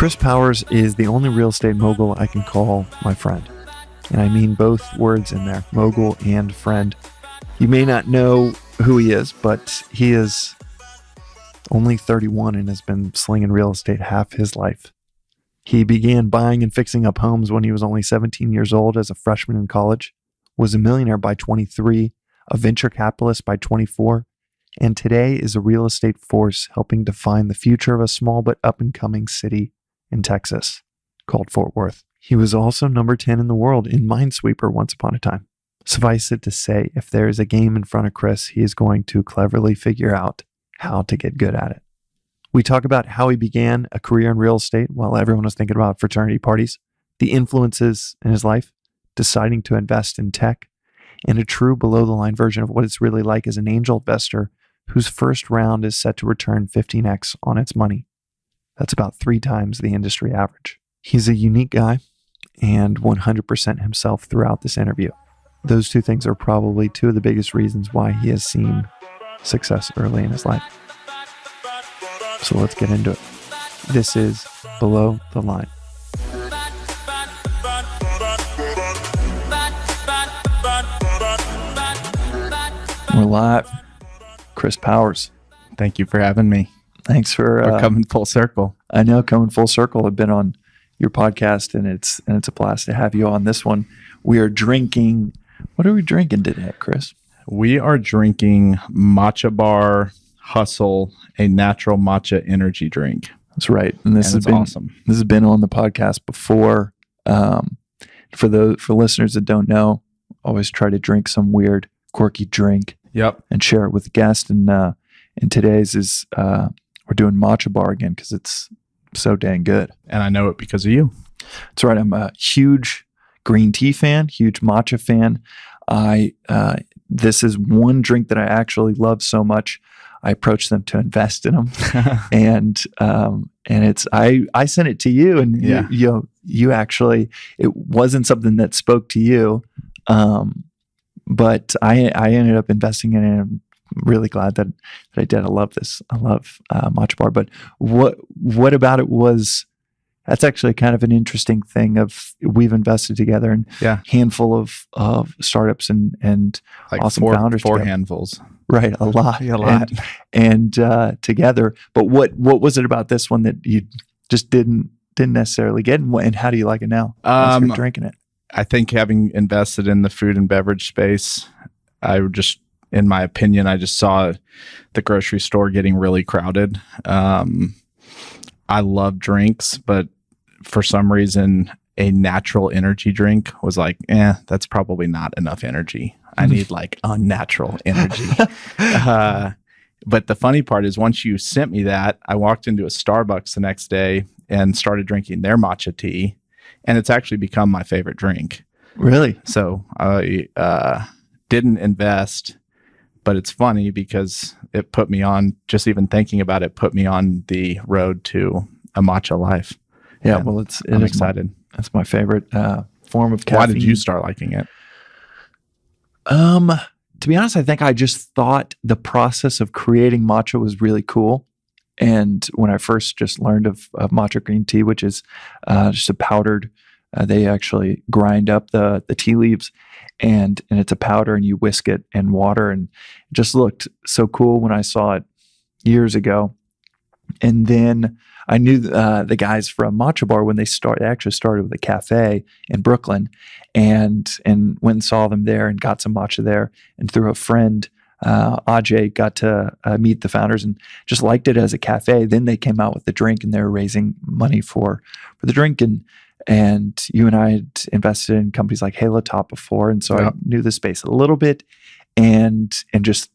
Chris Powers is the only real estate mogul I can call my friend. And I mean both words in there, mogul and friend. You may not know who he is, but he is only 31 and has been slinging real estate half his life. He began buying and fixing up homes when he was only 17 years old as a freshman in college, was a millionaire by 23, a venture capitalist by 24, and today is a real estate force helping define the future of a small but up-and-coming city in Texas called Fort Worth. He was also number 10 in the world in Minesweeper once upon a time. Suffice it to say, if there is a game in front of Chris, he is going to cleverly figure out how to get good at it. We talk about how he began a career in real estate while everyone was thinking about fraternity parties, the influences in his life, deciding to invest in tech, and a true below-the-line version of what it's really like as an angel investor whose first round is set to return 15x on its money. That's about 3 times the industry average. He's a unique guy and 100% himself throughout this interview. Those two things are probably 2 of the biggest reasons why he has seen success early in his life. So let's get into it. This is Below the Line. We're live. Chris Powers. Thank you for having me. Thanks for We're coming full circle. I know, coming full circle. I've been on your podcast, and it's a blast to have you on this one. We are drinking. What are we drinking today, Chris? We are drinking Matcha Bar Hustle, a natural matcha energy drink. That's right, and this has been awesome. This has been on the podcast before. For listeners that don't know, always try to drink some weird, quirky drink. Yep, and share it with guests. And today's is we're doing Matcha Bar again because it's so dang good. And I know it because of you. That's right. I'm a huge green tea fan, huge matcha fan. This is one drink that I actually love so much. I approached them to invest in them, and it's I sent it to you, and you actually, it wasn't something that spoke to you, but I ended up investing in it. And I'm really glad that I did. I love this. I love Matcha Bar. But what about it was? That's actually kind of an interesting thing. We've invested together in a handful of startups and like awesome founders. 4 together. Handfuls. Right, a lot. And together. But what was it about this one that you just didn't necessarily get? And how do you like it now? Once you're drinking it. I think having invested in the food and beverage space, in my opinion, I just saw the grocery store getting really crowded. I love drinks, but for some reason, a natural energy drink was like, that's probably not enough energy. I need like unnatural energy. But the funny part is once you sent me that, I walked into a Starbucks the next day and started drinking their matcha tea. And it's actually become my favorite drink. Really? So I didn't invest, but it's funny because it put me on, just even thinking about it, put me on the road to a matcha life. Yeah, and well, I'm excited. That's my favorite form of caffeine. Why did you start liking it? To be honest, I think I just thought the process of creating matcha was really cool. And when I first just learned of matcha green tea, which is just a powdered, they actually grind up the tea leaves and it's a powder and you whisk it in water, and it just looked so cool when I saw it years ago. And then I knew the guys from Matcha Bar when they actually started with a cafe in Brooklyn, and went and saw them there and got some matcha there. And through a friend, Ajay, got to meet the founders and just liked it as a cafe. Then they came out with the drink, and they were raising money for the drink. And you and I had invested in companies like Halo Top before, and so I knew the space a little bit, and just.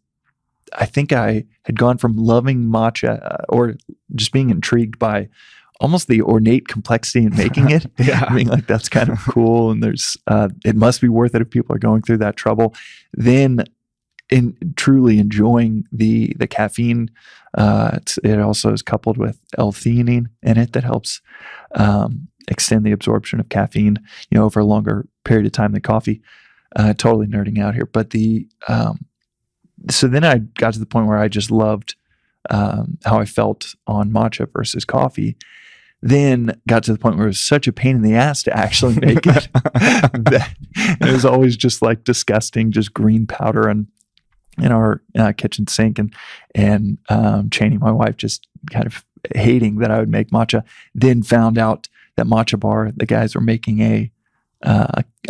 I think I had gone from loving matcha or just being intrigued by almost the ornate complexity in making it. I mean, like, that's kind of cool. And there's, it must be worth it if people are going through that trouble. Then in truly enjoying the caffeine, it also is coupled with L-theanine in it that helps extend the absorption of caffeine, over a longer period of time than coffee. Totally nerding out here. But so then I got to the point where I just loved how I felt on matcha versus coffee. then got to the point where it was such a pain in the ass to actually make it that it was always just like disgusting, just green powder and in our kitchen sink, and Cheney, my wife, just kind of hating that I would make matcha. Then found out that Matcha Bar, the guys were making a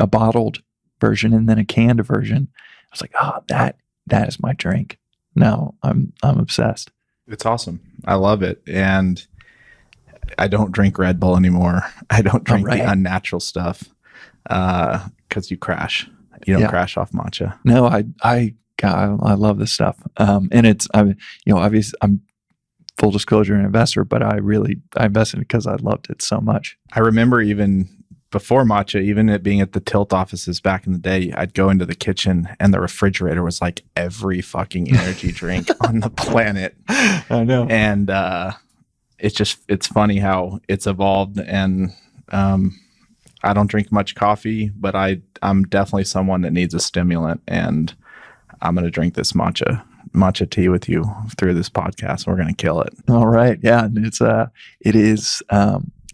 bottled version and then a canned version. I was like, oh, that is my drink. Now I'm obsessed. It's awesome. I love it. And I don't drink Red Bull anymore. I don't drink the unnatural stuff because you crash. You don't crash off matcha. No, I love this stuff. And obviously I'm full disclosure an investor, but I invested because I loved it so much. I remember even before matcha, even it being at the Tilt offices back in the day, I'd go into the kitchen and the refrigerator was like every fucking energy drink on the planet. I know. And it's funny how it's evolved. And I don't drink much coffee, but I'm definitely someone that needs a stimulant, and I'm going to drink this matcha tea with you through this podcast. We're going to kill it. All right. Yeah. And it is,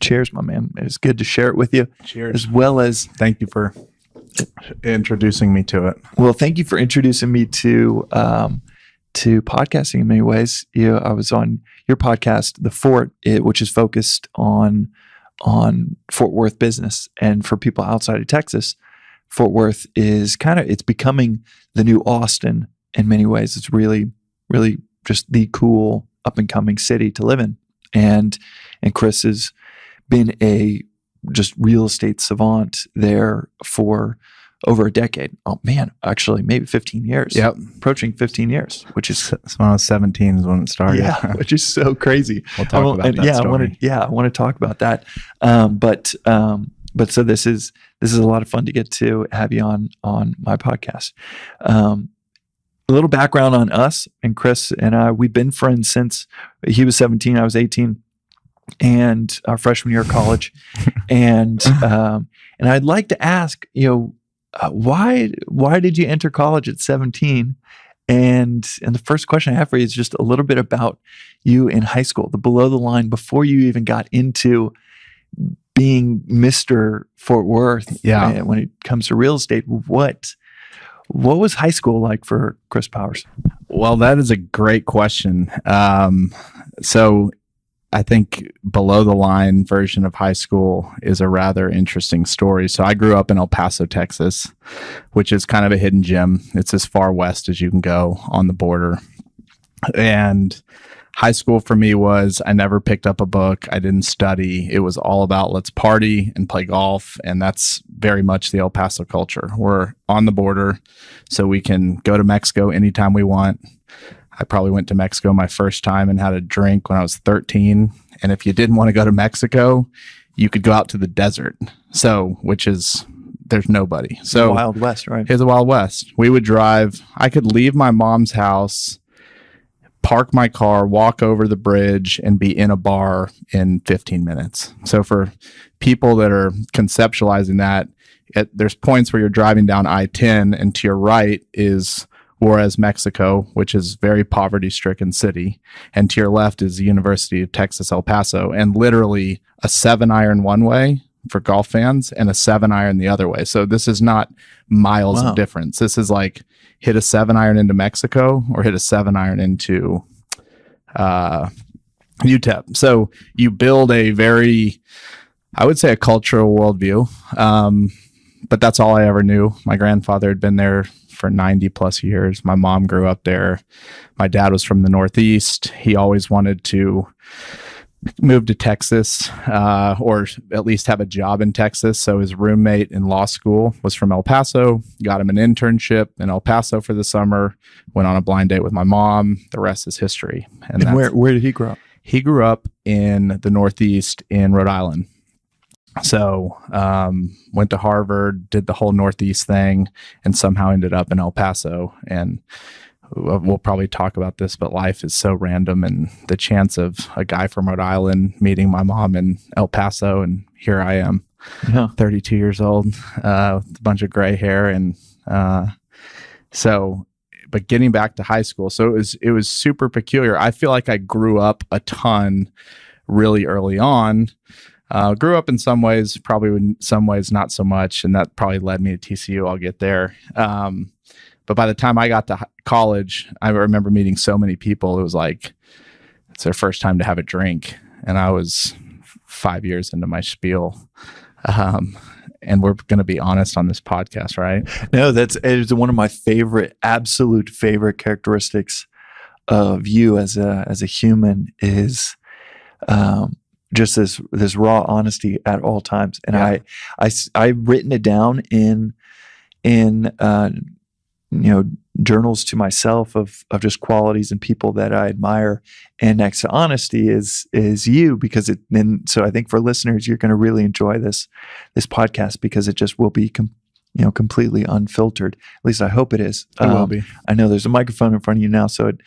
cheers, my man. It's good to share it with you. Cheers. As well as thank you for introducing me to it. Well, thank you for introducing me to podcasting in many ways. I was on your podcast, The Fort, which is focused on Fort Worth business. And for people outside of Texas, Fort Worth is it's becoming the new Austin in many ways. It's really, really just the cool up and coming city to live in. And Chris has been a just real estate savant there for over a decade. Oh man, actually maybe 15 years. Yep. Approaching 15 years, which is when I was 17 is when it started. Yeah, which is so crazy. We'll talk about that story. I want to talk about that. But so this is a lot of fun to get to have you on my podcast. A little background on us, and Chris and I, we've been friends since he was 17, I was 18, and our freshman year of college. and I'd like to ask, why did you enter college at 17? And the first question I have for you is just a little bit about you in high school, the below the line, before you even got into being Mr. Fort Worth. Yeah. When it comes to real estate, what was high school like for Chris Powers? Well, that is a great question. So I think below the line version of high school is a rather interesting story. So I grew up in El Paso, Texas, which is kind of a hidden gem. It's as far west as you can go on the border. And high school for me was, I never picked up a book. I didn't study. It was all about let's party and play golf. And that's very much the El Paso culture. We're on the border, so we can go to Mexico anytime we want. I probably went to Mexico my first time and had a drink when I was 13. And if you didn't want to go to Mexico, you could go out to the desert. There's nobody. So Wild West, right? It's the Wild West. We would drive. I could leave my mom's house, park my car, walk over the bridge, and be in a bar in 15 minutes. So for people that are conceptualizing that, there's points where you're driving down I-10 and to your right is Juarez, Mexico, which is a very poverty-stricken city. And to your left is the University of Texas, El Paso, and literally a 7-iron one way for golf fans and a 7-iron the other way. So this is not miles of difference. This is like hit a 7-iron into Mexico or hit a 7-iron into UTEP. So you build a very, I would say, a cultural worldview. But that's all I ever knew. My grandfather had been there for 90 plus years. My mom grew up there. My dad was from the Northeast. He always wanted to move to Texas, or at least have a job in Texas. So his roommate in law school was from El Paso, got him an internship in El Paso for the summer, went on a blind date with my mom. The rest is history. And where did he grow up? He grew up in the Northeast in Rhode Island. So went to Harvard, did the whole Northeast thing, and somehow ended up in El Paso. And we'll probably talk about this, but life is so random, and the chance of a guy from Rhode Island meeting my mom in El Paso, and here I am, 32 years old, with a bunch of gray hair. And but getting back to high school, so it was super peculiar. I feel like I grew up a ton really early on. Grew up in some ways, probably in some ways not so much, and that probably led me to TCU. I'll get there. But by the time I got to college, I remember meeting so many people. It was like it's their first time to have a drink, and I was 5 years into my spiel. And we're going to be honest on this podcast, right? No, it's one of my absolute favorite characteristics of you as a human is just this raw honesty at all times. And yeah. I've written it down in journals to myself of just qualities and people that I admire. And next to honesty is you, because so I think for listeners, you're going to really enjoy this podcast because it just will be completely unfiltered. At least I hope it is. It will be. I know there's a microphone in front of you now, so it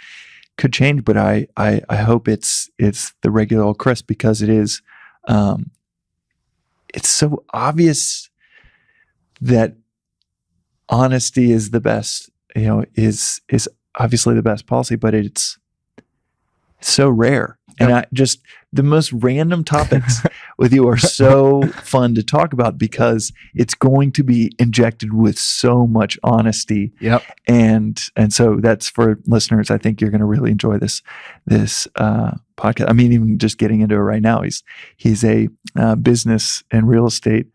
could change, but I hope it's the regular old Chris, because it is it's so obvious that honesty is the best, is obviously the best policy, but it's so rare. Yep. And the most random topics with you are so fun to talk about because it's going to be injected with so much honesty. Yep. And so that's for listeners. I think you're going to really enjoy this podcast. I mean, even just getting into it right now, he's a business and real estate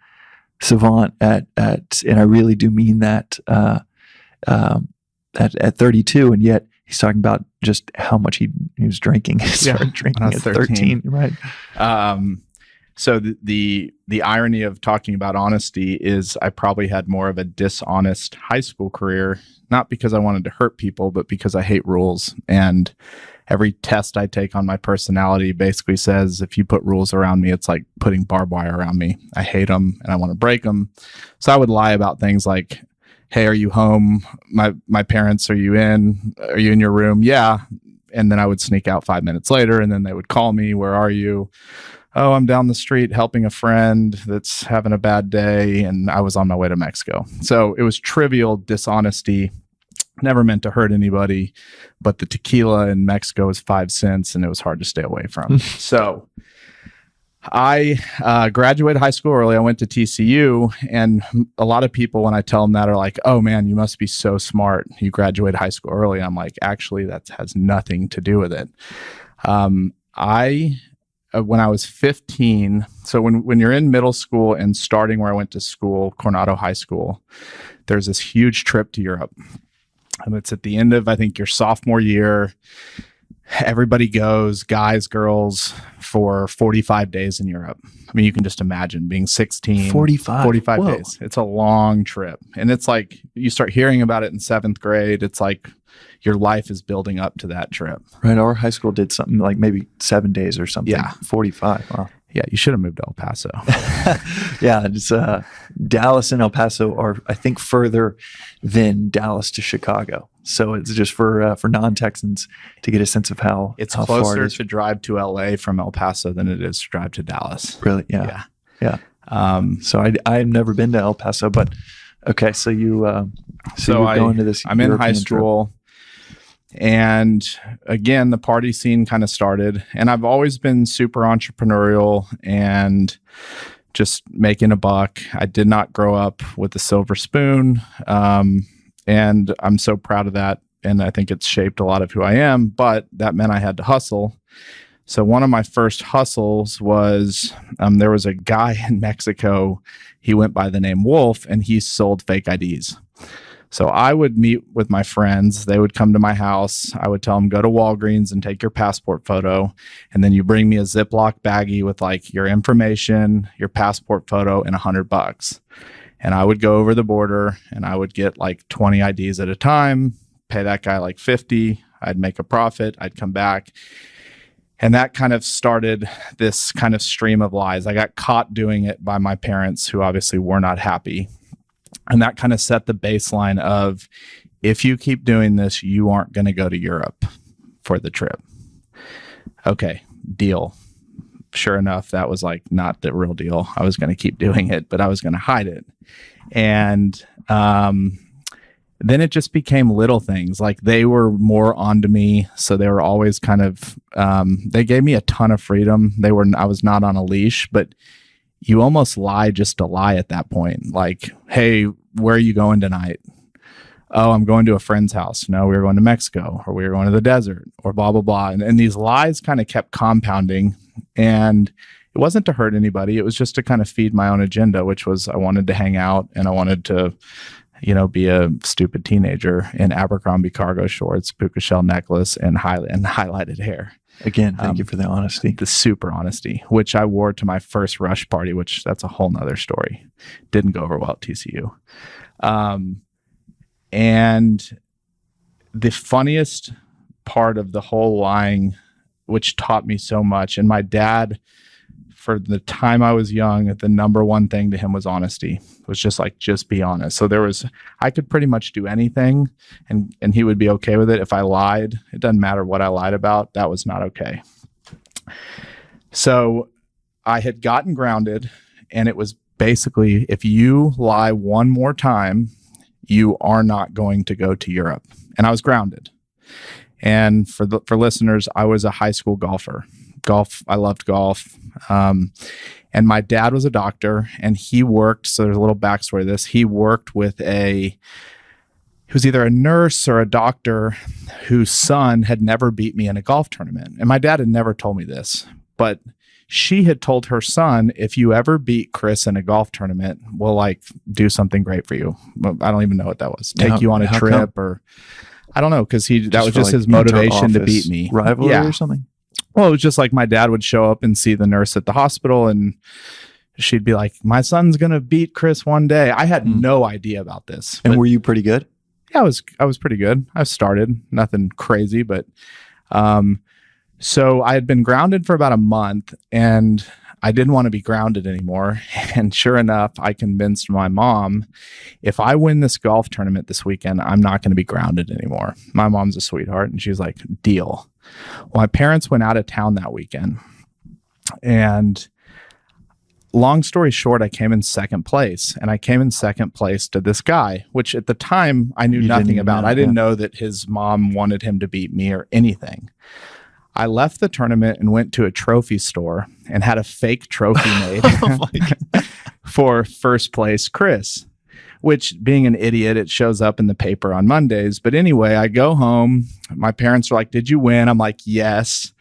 savant at and I really do mean that at 32, and yet he's talking about just how much he was drinking. He started drinking at 13, right? So the irony of talking about honesty is I probably had more of a dishonest high school career, not because I wanted to hurt people, but because I hate rules. And every test I take on my personality basically says if you put rules around me, it's like putting barbed wire around me. I hate them and I want to break them. So I would lie about things like, hey, are you home? My parents, are you in your room? Yeah. And then I would sneak out 5 minutes later, and then they would call me. Where are you? Oh, I'm down the street helping a friend that's having a bad day, and I was on my way to Mexico. So it was trivial dishonesty. Never meant to hurt anybody, but the tequila in Mexico was 5 cents, and it was hard to stay away from. So I graduated high school early. I went to TCU, and a lot of people, when I tell them that, are like, oh man, you must be so smart. You graduated high school early. I'm like, actually, that has nothing to do with it. When I was 15, so when you're in middle school and starting where I went to school, Coronado High School, there's this huge trip to Europe. And it's at the end of, I think, your sophomore year. Everybody goes, guys, girls, for 45 days in Europe. I mean, you can just imagine being 16. 45 Whoa. days. It's a long trip. And it's like, you start hearing about it in 7th grade. It's like your life is building up to that trip. Right. Our high school did something like maybe 7 days or something. Yeah. 45. Wow. Yeah, you should have moved to El Paso. Yeah, it's Dallas and El Paso are, I think, further than Dallas to Chicago. So it's just for non-Texans to get a sense of how it's how closer far it is. to drive to LA from El Paso than it is to drive to Dallas. Really? Yeah. So I've never been to El Paso, but okay. So you're going to this. I'm European in high school. trip. And again, the party scene kind of started, and I've always been super entrepreneurial and just making a buck. I did not grow up with a silver spoon. And I'm so proud of that. And I think it's shaped a lot of who I am, but that meant I had to hustle. So one of my first hustles was, there was a guy in Mexico. He went by the name Wolf, and he sold fake IDs. So I would meet with my friends. They would come to my house. I would tell them, go to Walgreens and take your passport photo. And then you bring me a Ziploc baggie with like your information, your passport photo, and $100. And I would go over the border and I would get like 20 IDs at a time, pay that guy like 50. I'd make a profit. I'd come back. And that kind of started this kind of stream of lies. I got caught doing it by my parents, who obviously were not happy. And that kind of set the baseline of, if you keep doing this, you aren't going to go to Europe for the trip. Okay, deal. Sure enough, that was like not the real deal. I was going to keep doing it, but I was going to hide it. And Then it just became little things. Like they were more onto me. So they were always kind of, they gave me a ton of freedom. I was not on a leash, but you almost lie just to lie at that point. Like, hey, where are you going tonight? Oh, I'm going to a friend's house. No, we were going to Mexico, or we were going to the desert, or blah, blah, blah. And these lies kind of kept compounding. And it wasn't to hurt anybody. It was just to kind of feed my own agenda, which was I wanted to hang out and I wanted to, be a stupid teenager in Abercrombie cargo shorts, puka shell necklace, and highlighted hair. Again, thank you for the honesty. The super honesty, which I wore to my first Rush party, which that's a whole nother story. Didn't go over well at TCU. And the funniest part of the whole lying, which taught me so much, and my dad, for the time I was young, the number one thing to him was honesty. It was just be honest. So I could pretty much do anything and he would be okay with it. If I lied, it doesn't matter what I lied about. That was not okay. So I had gotten grounded, and it was basically, if you lie one more time, you are not going to go to Europe. And I was grounded. And for listeners, I was a high school golfer. I loved golf. And my dad was a doctor, and he worked, so there's a little backstory to this. He worked with he was either a nurse or a doctor whose son had never beat me in a golf tournament. And my dad had never told me this, but she had told her son, if you ever beat Chris in a golf tournament, we'll do something great for you. I don't even know what that was. Take you on a trip, or I don't know, because that was just his motivation to beat me. Rivalry or something? Well, it was just like my dad would show up and see the nurse at the hospital, and she'd be like, my son's going to beat Chris one day. I had no idea about this. And were you pretty good? Yeah, I was pretty good. I started, nothing crazy, but so I had been grounded for about a month, and I didn't want to be grounded anymore. And sure enough, I convinced my mom, if I win this golf tournament this weekend, I'm not going to be grounded anymore. My mom's a sweetheart, and she was like, deal. Well, my parents went out of town that weekend, and long story short, I came in second place, and I came in second place to this guy, which at the time I knew nothing about. I didn't know that his mom wanted him to beat me or anything. I left the tournament and went to a trophy store and had a fake trophy made for first place Chris, which, being an idiot, it shows up in the paper on Mondays. But anyway, I go home. My parents are like, did you win? I'm like, yes.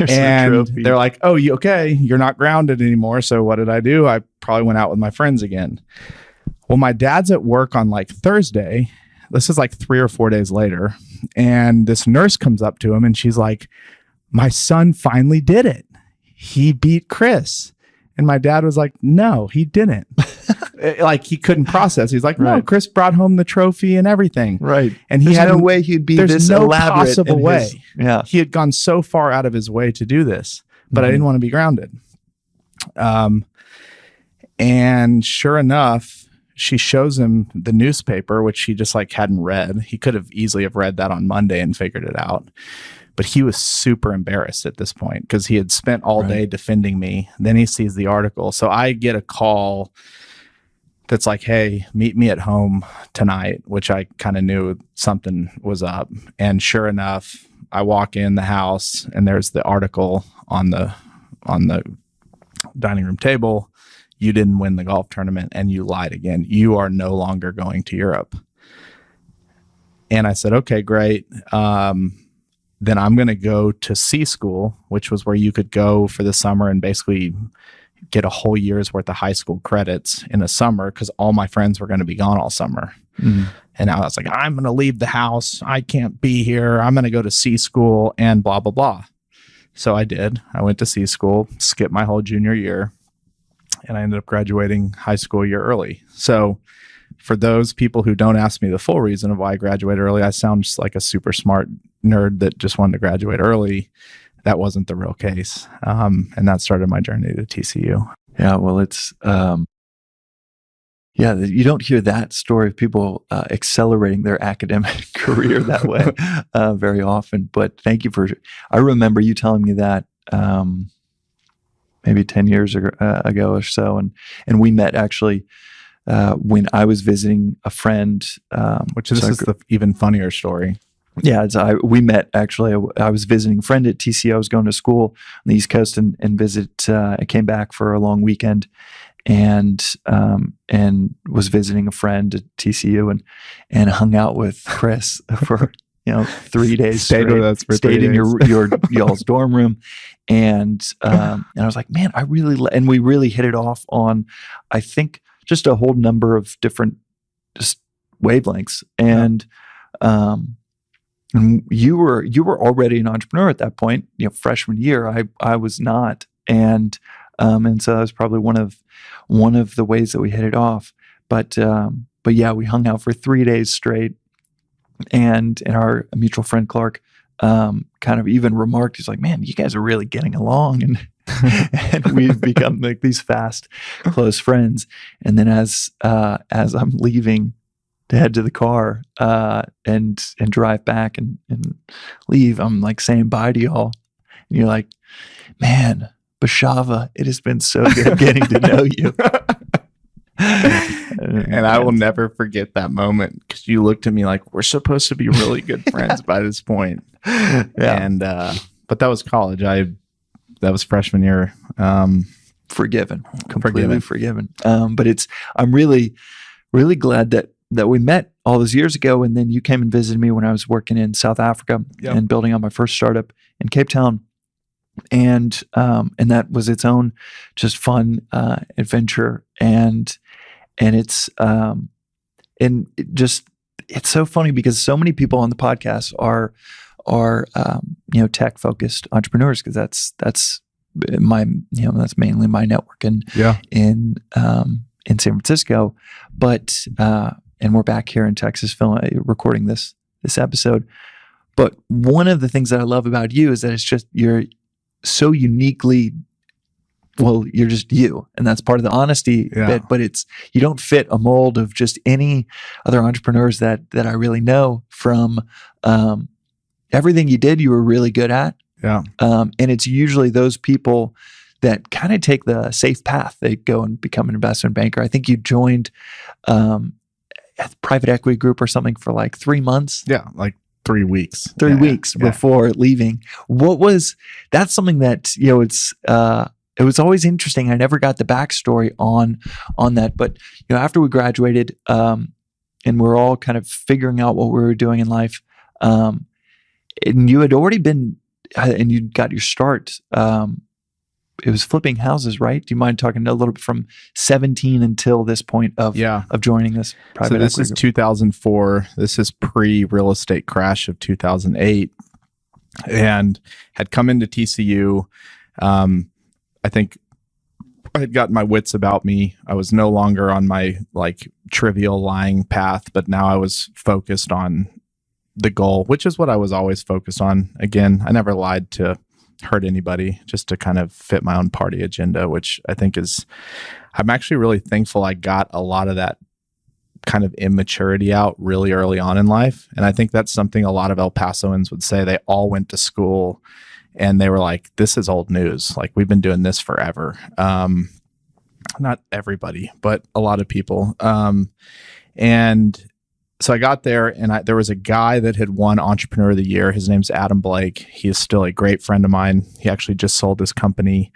And they're like, oh, you okay? You're not grounded anymore. So what did I do? I probably went out with my friends again. Well, my dad's at work on Thursday. This is 3 or 4 days later. And this nurse comes up to him, and she's like, my son finally did it. He beat Chris. And my dad was like, no, he didn't. He couldn't process. He's like, no, Chris brought home the trophy and everything. Right. And there's no way he'd be this no elaborate possible way. Yeah. He had gone so far out of his way to do this, but I didn't want to be grounded. And sure enough, she shows him the newspaper, which he just hadn't read. He could have easily have read that on Monday and figured it out. But he was super embarrassed at this point because he had spent all day defending me. Then he sees the article. So I get a call that's like, hey, meet me at home tonight, which I kind of knew something was up. And sure enough, I walk in the house, and there's the article on the dining room table. You didn't win the golf tournament, and you lied again. You are no longer going to Europe. And I said, okay, great. Then I'm going to go to C school, which was where you could go for the summer and basically get a whole year's worth of high school credits in the summer, because all my friends were going to be gone all summer. And I was like, I'm going to leave the house. I can't be here. I'm going to go to C school and blah, blah, blah. So I did. I went to C school, skipped my whole junior year, and I ended up graduating high school a year early. So for those people who don't ask me the full reason of why I graduated early, I sound just like a super smart nerd that just wanted to graduate early. That wasn't the real case. And that started my journey to TCU. Yeah, well, it's, you don't hear that story of people accelerating their academic career that way very often. But thank you I remember you telling me that maybe 10 years ago or so. And we met actually when I was visiting a friend, which this is the even funnier story. Yeah, we met actually. I was visiting a friend at TCU. I was going to school on the East Coast and visit. I came back for a long weekend, and was visiting a friend at TCU and hung out with Chris for 3 days. Stayed with us for 3 days. Stayed in your y'all's dorm room, and I was like, man, and we really hit it off on, I think, just a whole number of different just wavelengths, and. And you were already an entrepreneur at that point, freshman year. I was not, and so that was probably one of the ways that we hit it off. But yeah, we hung out for 3 days straight, and our mutual friend Clark kind of even remarked, he's like, "Man, you guys are really getting along," and and we've become like these fast, close friends. And then as I'm leaving to head to the car and drive back and leave, I'm like saying bye to y'all, and you're like, "Man, Beshara, it has been so good getting to know you." And I will never forget that moment, because you looked at me like, we're supposed to be really good friends by this point. Yeah. And but that was college. That was freshman year. Completely forgiven. But I'm really, really glad that we met all those years ago, and then you came and visited me when I was working in South Africa and building on my first startup in Cape Town, and that was its own just fun adventure, and it's it's so funny because so many people on the podcast are tech focused entrepreneurs, because that's mainly my network in San Francisco, but. And we're back here in Texas recording this episode. But one of the things that I love about you is that it's just, you're so uniquely, you're just you. And that's part of the honesty bit, but you don't fit a mold of just any other entrepreneurs that I really know from. Everything you did, you were really good at. Yeah. And it's usually those people that kind of take the safe path. They go and become an investment banker. I think you joined, a private equity group or something for like 3 months. Yeah, like 3 weeks. 3 weeks before leaving. That's something that, it was always interesting. I never got the backstory on that. But, after we graduated, and we're all kind of figuring out what we were doing in life, and you had already been, and you got your start, it was flipping houses, right? Do you mind talking a little bit from 17 until this point of joining this private equity? So this is 2004. This is pre-real estate crash of 2008, and had come into TCU. I think I had gotten my wits about me. I was no longer on my trivial lying path, but now I was focused on the goal, which is what I was always focused on. Again, I never lied to hurt anybody, just to kind of fit my own party agenda, which I think I'm actually really thankful I got a lot of that kind of immaturity out really early on in life. And I think that's something a lot of El Pasoans would say. They all went to school and they were like, this is old news. Like, we've been doing this forever. Not everybody, but a lot of people. And so I got there, and there was a guy that had won Entrepreneur of the Year. His name's Adam Blake. He is still a great friend of mine. He actually just sold his company,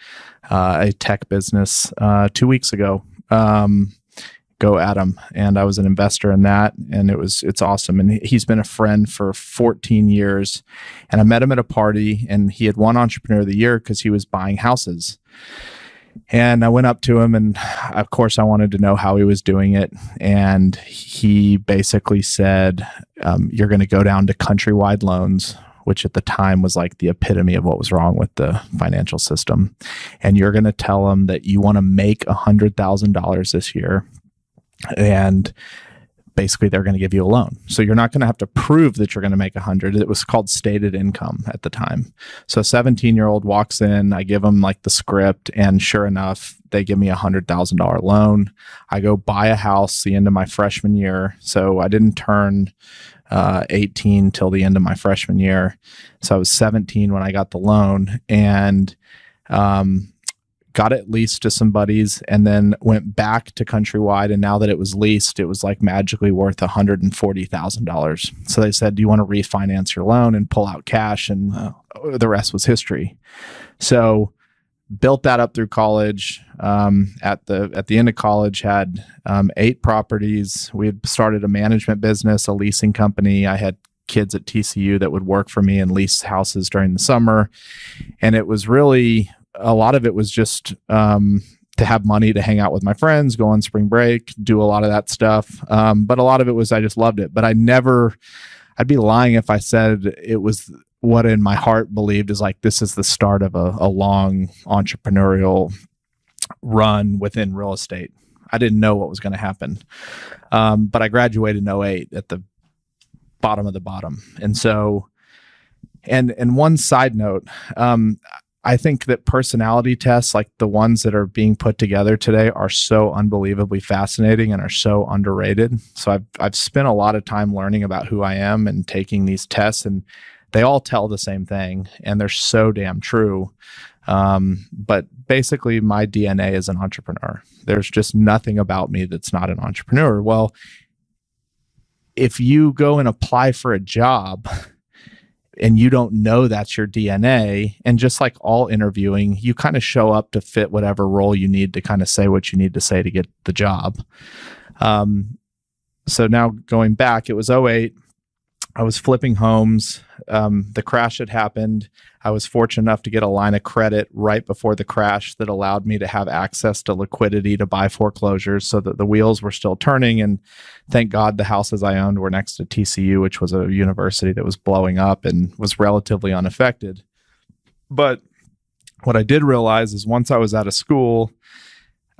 a tech business, 2 weeks ago. Go Adam. And I was an investor in that, and it's awesome. And he's been a friend for 14 years. And I met him at a party, and he had won Entrepreneur of the Year because he was buying houses. And I went up to him, and of course I wanted to know how he was doing it. And he basically said, you're going to go down to Countrywide Loans, which at the time was like the epitome of what was wrong with the financial system. And you're going to tell them that you want to make $100,000 this year. And basically they're going to give you a loan. So you're not going to have to prove that you're going to make 100. It was called stated income at the time. So a 17-year-old walks in, I give them the script, and sure enough, they give me a $100,000 loan. I go buy a house the end of my freshman year. So I didn't turn 18 till the end of my freshman year. So I was 17 when I got the loan, and got it leased to some buddies, and then went back to Countrywide. And now that it was leased, it was like magically worth $140,000. So they said, do you want to refinance your loan and pull out cash? And the rest was history. So built that up through college. At the end of college, had 8 properties. We had started a management business, a leasing company. I had kids at TCU that would work for me and lease houses during the summer. And it was really, a lot of it was just to have money to hang out with my friends, go on spring break, do a lot of that stuff. But a lot of it was, I just loved it. But I'd be lying if I said it was what in my heart believed is like, this is the start of a long entrepreneurial run within real estate. I didn't know what was going to happen. But I graduated in 2008 at the bottom of the bottom. And so, and one side note, I think that personality tests, like the ones that are being put together today, are so unbelievably fascinating and are so underrated. So I've spent a lot of time learning about who I am and taking these tests, and they all tell the same thing, and they're so damn true. But basically, my DNA is an entrepreneur. There's just nothing about me that's not an entrepreneur. Well, if you go and apply for a job and you don't know that's your DNA, and just like all interviewing, you kind of show up to fit whatever role you need to kind of say what you need to say to get the job. So now going back, it was 2008. I was flipping homes. The crash had happened. I was fortunate enough to get a line of credit right before the crash that allowed me to have access to liquidity to buy foreclosures so that the wheels were still turning. And thank God the houses I owned were next to TCU, which was a university that was blowing up and was relatively unaffected. But what I did realize is once I was out of school,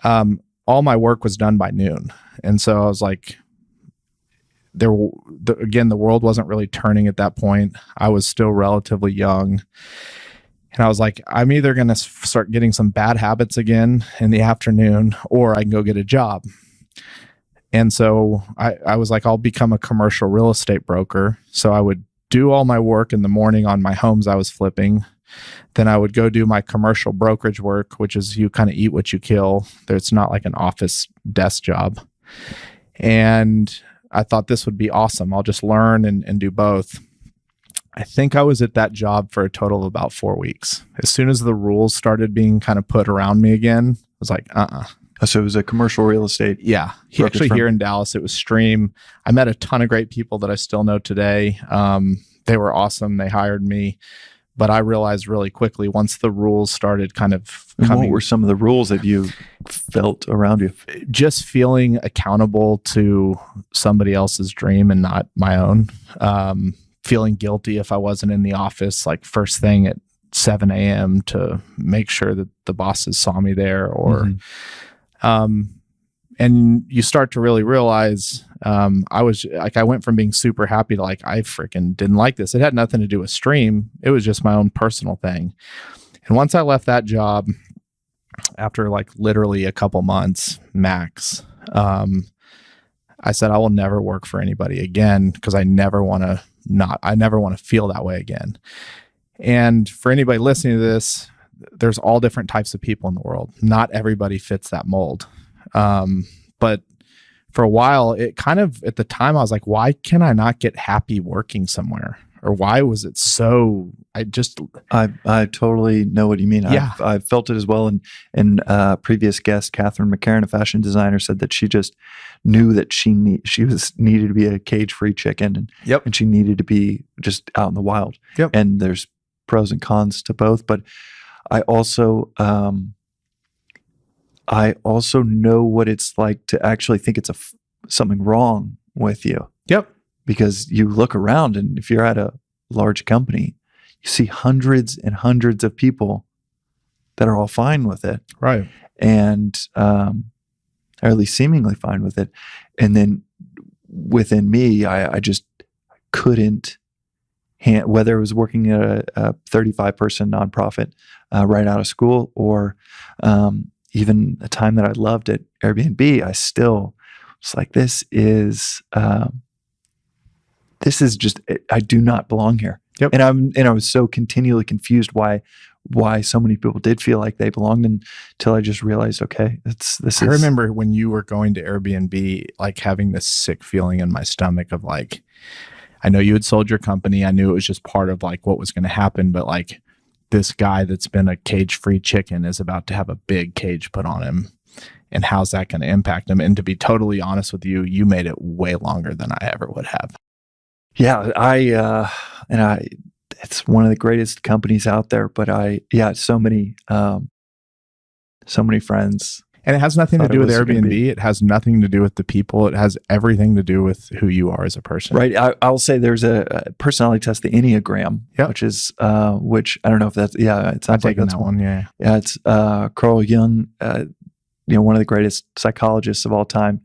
all my work was done by noon. And so I was like, again, the world wasn't really turning at that point. I was still relatively young. And I was like, I'm either going to start getting some bad habits again in the afternoon, or I can go get a job. And so I was like, I'll become a commercial real estate broker. So I would do all my work in the morning on my homes I was flipping. Then I would go do my commercial brokerage work, which is you kind of eat what you kill. It's not like an office desk job. And I thought this would be awesome. I'll just learn and do both. I think I was at that job for a total of about 4 weeks. As soon as the rules started being kind of put around me again, I was like, So it was a commercial real estate. Yeah. Actually here in Dallas, it was Stream. I met a ton of great people that I still know today. They were awesome. They hired me. But I realized really quickly once the rules started kind of coming. What were some of the rules that you felt around you? Just feeling accountable to somebody else's dream and not my own. Feeling guilty if I wasn't in the office, like first thing at 7 a.m. to make sure that the bosses saw me there. Or, and you start to really realize I went from being super happy to like, I freaking didn't like this. It had nothing to do with Stream. It was just my own personal thing. And once I left that job, after like literally a couple months max, I said, I will never work for anybody again because I never want to feel that way again. And for anybody listening to this, there's all different types of people in the world. Not everybody fits that mold. But for a while, it kind of, at the time, I was like, why can I not get happy working somewhere? Or why was it so, I totally know what you mean. Yeah. I've felt it as well. And previous guest, Catherine McCarran, a fashion designer, said that she just knew that she needed to be a cage-free chicken. And she needed to be just out in the wild. Yep. And there's pros and cons to both. But I also know what it's like to actually think it's something wrong with you. Yep. Because you look around, and if you're at a large company, you see hundreds and hundreds of people that are all fine with it. Right. And, or at least seemingly fine with it. And then within me, I just couldn't, whether it was working at a 35-person nonprofit right out of school, or even a time that I loved at Airbnb, I still was like, this is just, I do not belong here. Yep. And I was so continually confused why why so many people did feel like they belonged until I just realized, okay, I remember when you were going to Airbnb, like having this sick feeling in my stomach of like, I know you had sold your company. I knew it was just part of like what was going to happen, but like this guy that's been a cage-free chicken is about to have a big cage put on him. And how's that going to impact him? And to be totally honest with you, you made it way longer than I ever would have. Yeah, it's one of the greatest companies out there, but so many friends. And it has nothing to do with Airbnb. It has nothing to do with the people. It has everything to do with who you are as a person. Right. I'll say there's a personality test, the Enneagram, which is, which I don't know if that's, it's not like that's one. Yeah. Yeah. It's Carl Jung, one of the greatest psychologists of all time.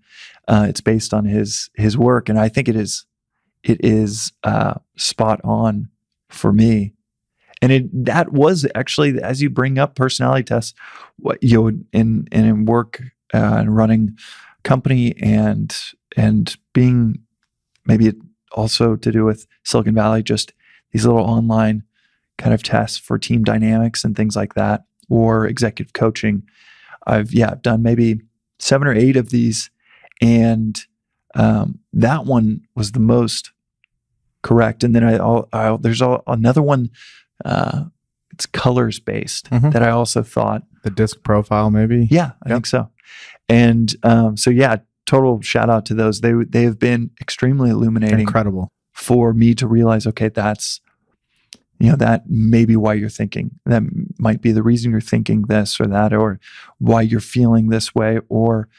It's based on his work. And I think it is spot on for me. And that was actually, as you bring up personality tests, what in work and running company and being maybe also to do with Silicon Valley, just these little online kind of tests for team dynamics and things like that, or executive coaching. I've done maybe 7 or 8 of these, and that one was the most correct. And then there's another one. It's colors based that I also thought the disc profile, maybe. Yeah, I think so. And total shout out to those. They have been extremely illuminating, incredible for me to realize. Okay, that's that may be why you're thinking. That might be the reason you're thinking this or that, or why you're feeling this way. Or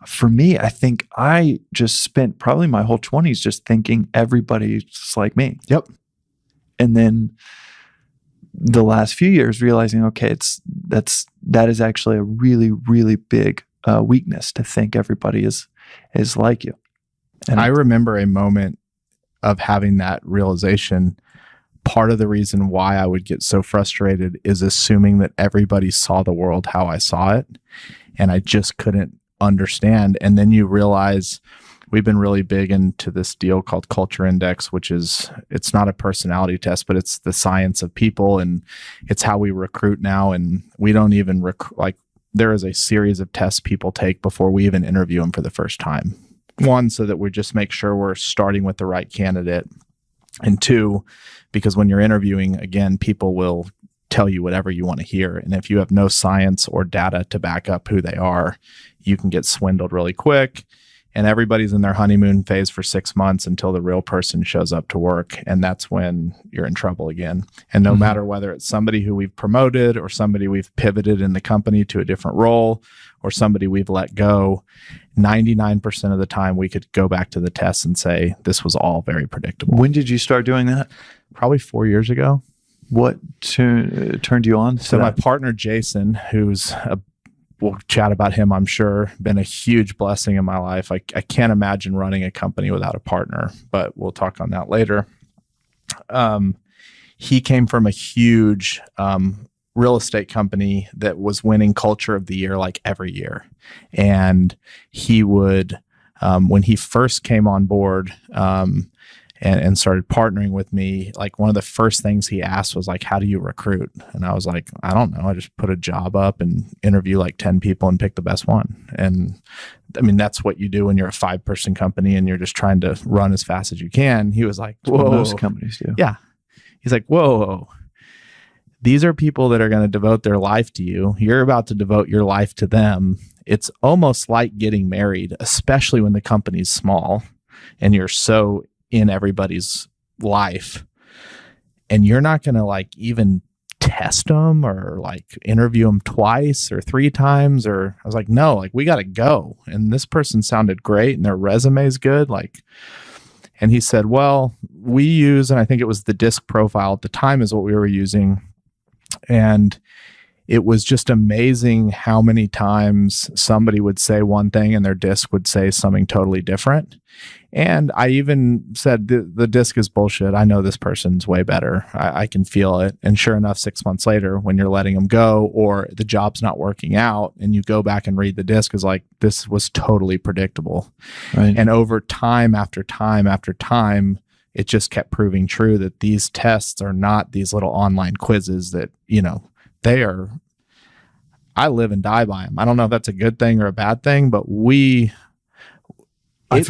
for me, I think I just spent probably my whole 20s just thinking everybody's just like me. Yep. And then the last few years realizing, okay, that is actually a really, really big weakness, to think everybody is like you. And I remember a moment of having that realization. Part of the reason why I would get so frustrated is assuming that everybody saw the world how I saw it, and I just couldn't understand. And then you realize we've been really big into this deal called Culture Index, which it's not a personality test, but it's the science of people, and it's how we recruit now. And we don't even there is a series of tests people take before we even interview them for the first time. 1, so that we just make sure we're starting with the right candidate. And 2, because when you're interviewing, again, people will tell you whatever you want to hear. And if you have no science or data to back up who they are, you can get swindled really quick. And everybody's in their honeymoon phase for 6 months until the real person shows up to work. And that's when you're in trouble again. And no matter whether it's somebody who we've promoted, or somebody we've pivoted in the company to a different role, or somebody we've let go, 99% of the time we could go back to the test and say, this was all very predictable. When did you start doing that? Probably 4 years ago. What turned you on? So my partner, Jason, we'll chat about him, I'm sure, been a huge blessing in my life. I can't imagine running a company without a partner, but we'll talk on that later. He came from a huge real estate company that was winning Culture of the Year like every year. And he would, when he first came on board, and started partnering with me, like one of the first things he asked was like, how do you recruit? And I was like, I don't know. I just put a job up and interview like 10 people and pick the best one. And I mean, that's what you do when you're a 5-person company and you're just trying to run as fast as you can. He was like, whoa. Most companies do. Yeah. He's like, whoa. These are people that are going to devote their life to you. You're about to devote your life to them. It's almost like getting married, especially when the company's small and you're so in everybody's life, and you're not going to like even test them or like interview them twice or 3 times. Or I was like, no, like we got to go. And this person sounded great and their resume is good. And he said, well, we use, and I think it was the disc profile at the time is what we were using. And it was just amazing how many times somebody would say one thing and their disc would say something totally different. And I even said, the disc is bullshit. I know this person's way better. I can feel it. And sure enough, 6 months later, when you're letting them go or the job's not working out and you go back and read the disc, is like, this was totally predictable. Right. And over time after time after time, it just kept proving true that these tests are not these little online quizzes that, I live and die by them. I don't know if that's a good thing or a bad thing, but it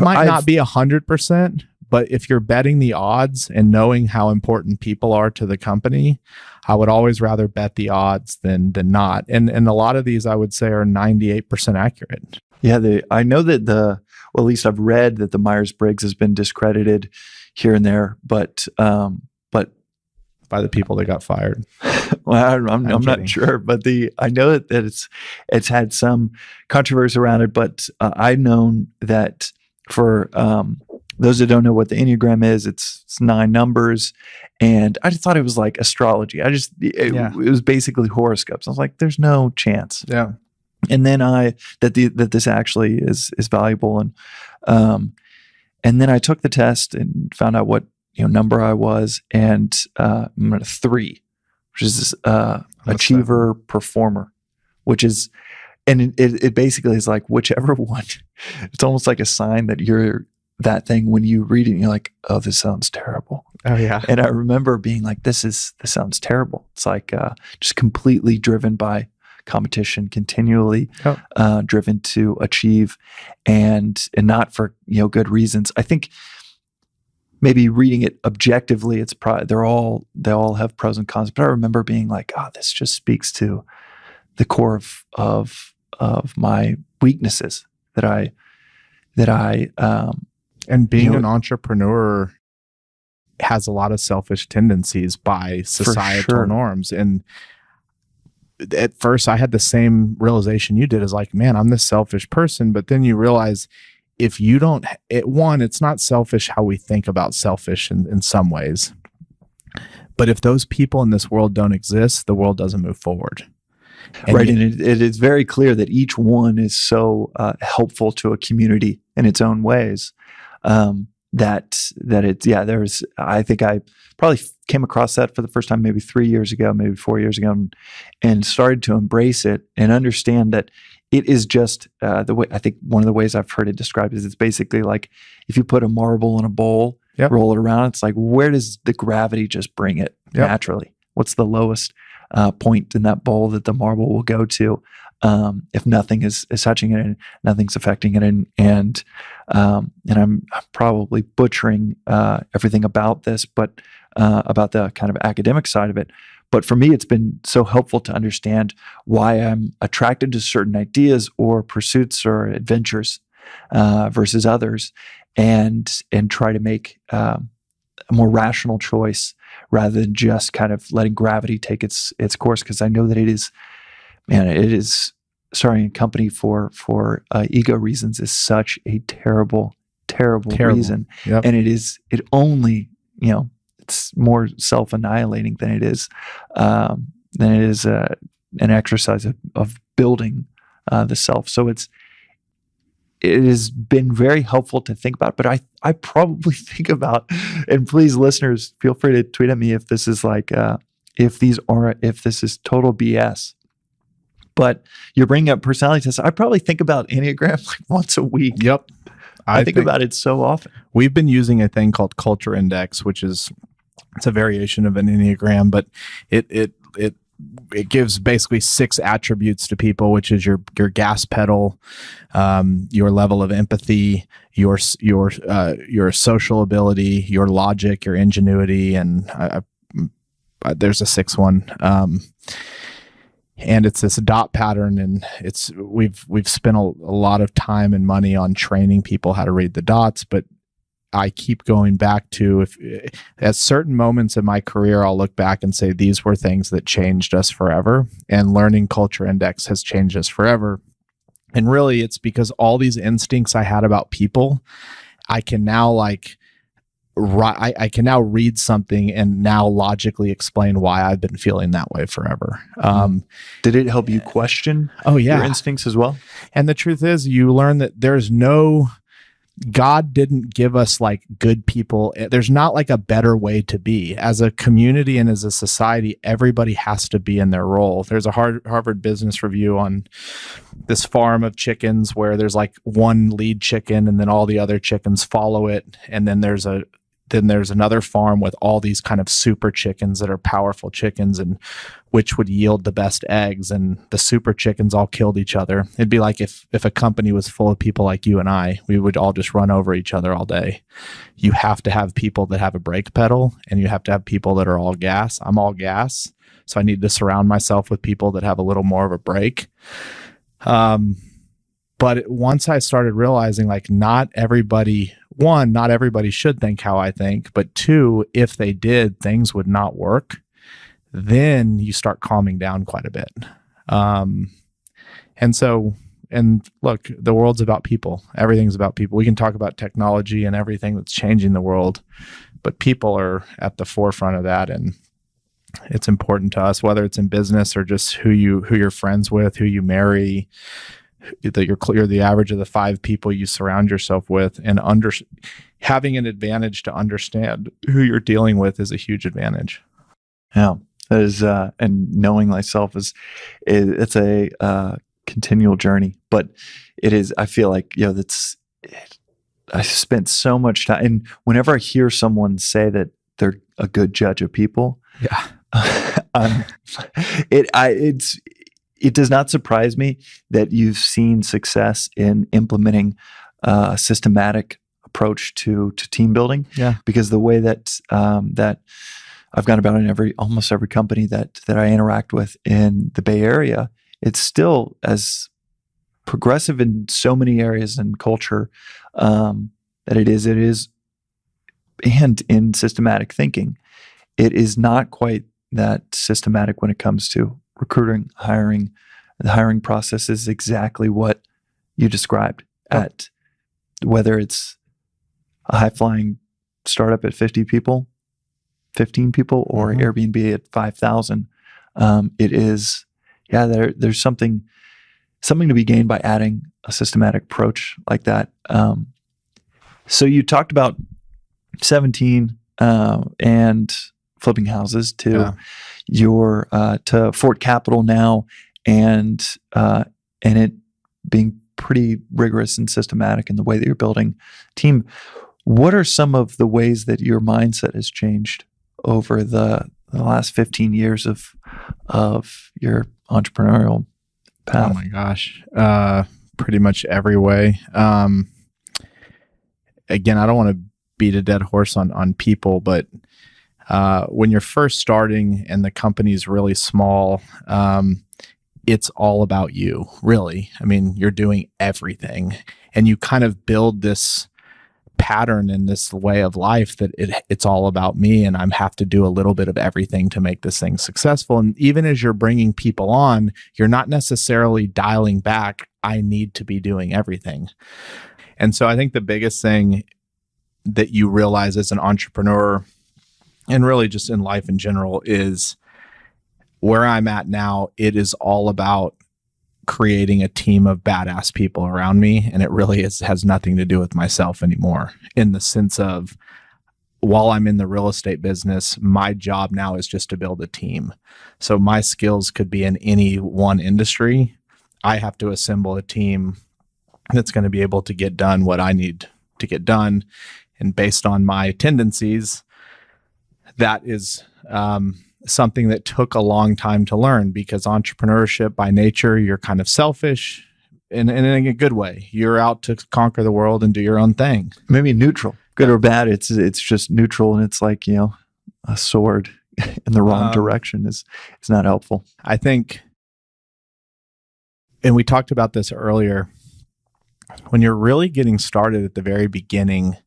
might not be 100%, but if you're betting the odds and knowing how important people are to the company, I would always rather bet the odds than not. And a lot of these I would say are 98% accurate. Yeah, I know that well, at least I've read that the Myers-Briggs has been discredited here and there, but by the people that got fired. Well, I'm not sure, but I know that it's had some controversy around it. But I've known that for those that don't know what the Enneagram is, it's 9 numbers, and I just thought it was like astrology. It was basically horoscopes. I was like, there's no chance. Yeah. And then that this actually is valuable, and then I took the test and found out what number I was, and I'm at a 3, which is achiever performer, which is, and it basically is like whichever one. It's almost like a sign that you're that thing. When you read it, and you're like, oh, this sounds terrible. Oh yeah. And I remember being like, this sounds terrible. It's like just completely driven by competition, continually driven to achieve, and not for good reasons. I think maybe reading it objectively, it's probably they all have pros and cons. But I remember being like, oh, this just speaks to the core of my weaknesses that I and being an entrepreneur has a lot of selfish tendencies by societal norms. And at first I had the same realization you did, is like, man, I'm this selfish person. But then you realize, if you don't, it's not selfish how we think about selfish in some ways. But if those people in this world don't exist, the world doesn't move forward. And it is very clear that each one is so helpful to a community in its own ways. I think I probably came across that for the first time maybe 3 years ago, maybe 4 years ago, and started to embrace it and understand that it is just the way. I think one of the ways I've heard it described is it's basically like if you put a marble in a bowl, roll it around, it's like, where does the gravity just bring it naturally? What's the lowest point in that bowl that the marble will go to if nothing is touching it and nothing's affecting it? And I'm probably butchering everything about this, but about the kind of academic side of it. But for me, it's been so helpful to understand why I'm attracted to certain ideas or pursuits or adventures versus others, and try to make a more rational choice rather than just kind of letting gravity take its course. Because I know that it is starting a company for ego reasons is such a terrible reason, and it only it's more self-annihilating than it is an exercise of building the self. So it has been very helpful to think about. But I probably think about, and please, listeners, feel free to tweet at me if this is like if this is total BS. But you're bringing up personality tests. I probably think about Enneagram like once a week. Yep. I think about it so often. We've been using a thing called Culture Index, which it's a variation of an Enneagram, but it gives basically 6 attributes to people, which is your gas pedal, your level of empathy, your social ability, your logic, your ingenuity, and there's a 6th one. And it's this dot pattern, and we've spent a lot of time and money on training people how to read the dots, but I keep going back to, at certain moments in my career, I'll look back and say, these were things that changed us forever, and learning Culture Index has changed us forever. And really, it's because all these instincts I had about people, I can now I can now read something and now logically explain why I've been feeling that way forever. Did it help you question your instincts as well? And the truth is, you learn that God didn't give us like good people. There's not like a better way to be. As a community and as a society, everybody has to be in their role. There's a Harvard Business Review on this farm of chickens where there's like one lead chicken and then all the other chickens follow it. And then there's then there's another farm with all these kind of super chickens that are powerful chickens, and which would yield the best eggs, and the super chickens all killed each other. It'd be like if a company was full of people like you and I, we would all just run over each other all day. You have to have people that have a brake pedal, and you have to have people that are all gas. I'm all gas, so I need to surround myself with people that have a little more of a brake. But once I started realizing, like, not everybody should think how I think, but two, if they did, things would not work, then you start calming down quite a bit. And look, the world's about people. Everything's about people. We can talk about technology and everything that's changing the world, but people are at the forefront of that. And it's important to us, whether it's in business or just who you're friends with, who you marry, that you're the average of the 5 people you surround yourself with, and having an advantage to understand who you're dealing with is a huge advantage. Yeah, that is, and knowing myself it's a continual journey, but it is. I feel like I spent so much time, and whenever I hear someone say that they're a good judge of people, it does not surprise me that you've seen success in implementing a systematic approach to team building. Yeah. Because the way that I've gone about in almost every company that I interact with in the Bay Area, it's still as progressive in so many areas and culture that it is, and in systematic thinking, it is not quite that systematic when it comes to recruiting, hiring. The hiring process is exactly what you described. At whether it's a high-flying startup at 50 people, 15 people, or Airbnb at 5,000, it is, there's something to be gained by adding a systematic approach like that. So you talked about 17 and flipping houses to to Fort Capital now, and it being pretty rigorous and systematic in the way that you're building team. What are some of the ways that your mindset has changed over the last 15 years of your entrepreneurial path? Oh my gosh, pretty much every way. Again, I don't want to beat a dead horse on people, but when you're first starting and the company's really small, it's all about you, really. I mean, you're doing everything, and you kind of build this pattern in this way of life that it's all about me, and I have to do a little bit of everything to make this thing successful. And even as you're bringing people on, you're not necessarily dialing back, I need to be doing everything. And so I think the biggest thing that you realize as an entrepreneur, and really just in life in general, is where I'm at now, it is all about creating a team of badass people around me. And it really has nothing to do with myself anymore, in the sense of, while I'm in the real estate business, my job now is just to build a team. So my skills could be in any one industry. I have to assemble a team that's going to be able to get done what I need to get done. And based on my tendencies, that is something that took a long time to learn, because entrepreneurship by nature, you're kind of selfish and in a good way. You're out to conquer the world and do your own thing. Maybe neutral, good or bad. It's just neutral, and it's like, a sword in the wrong direction is not helpful. I think, and we talked about this earlier, when you're really getting started at the very beginning,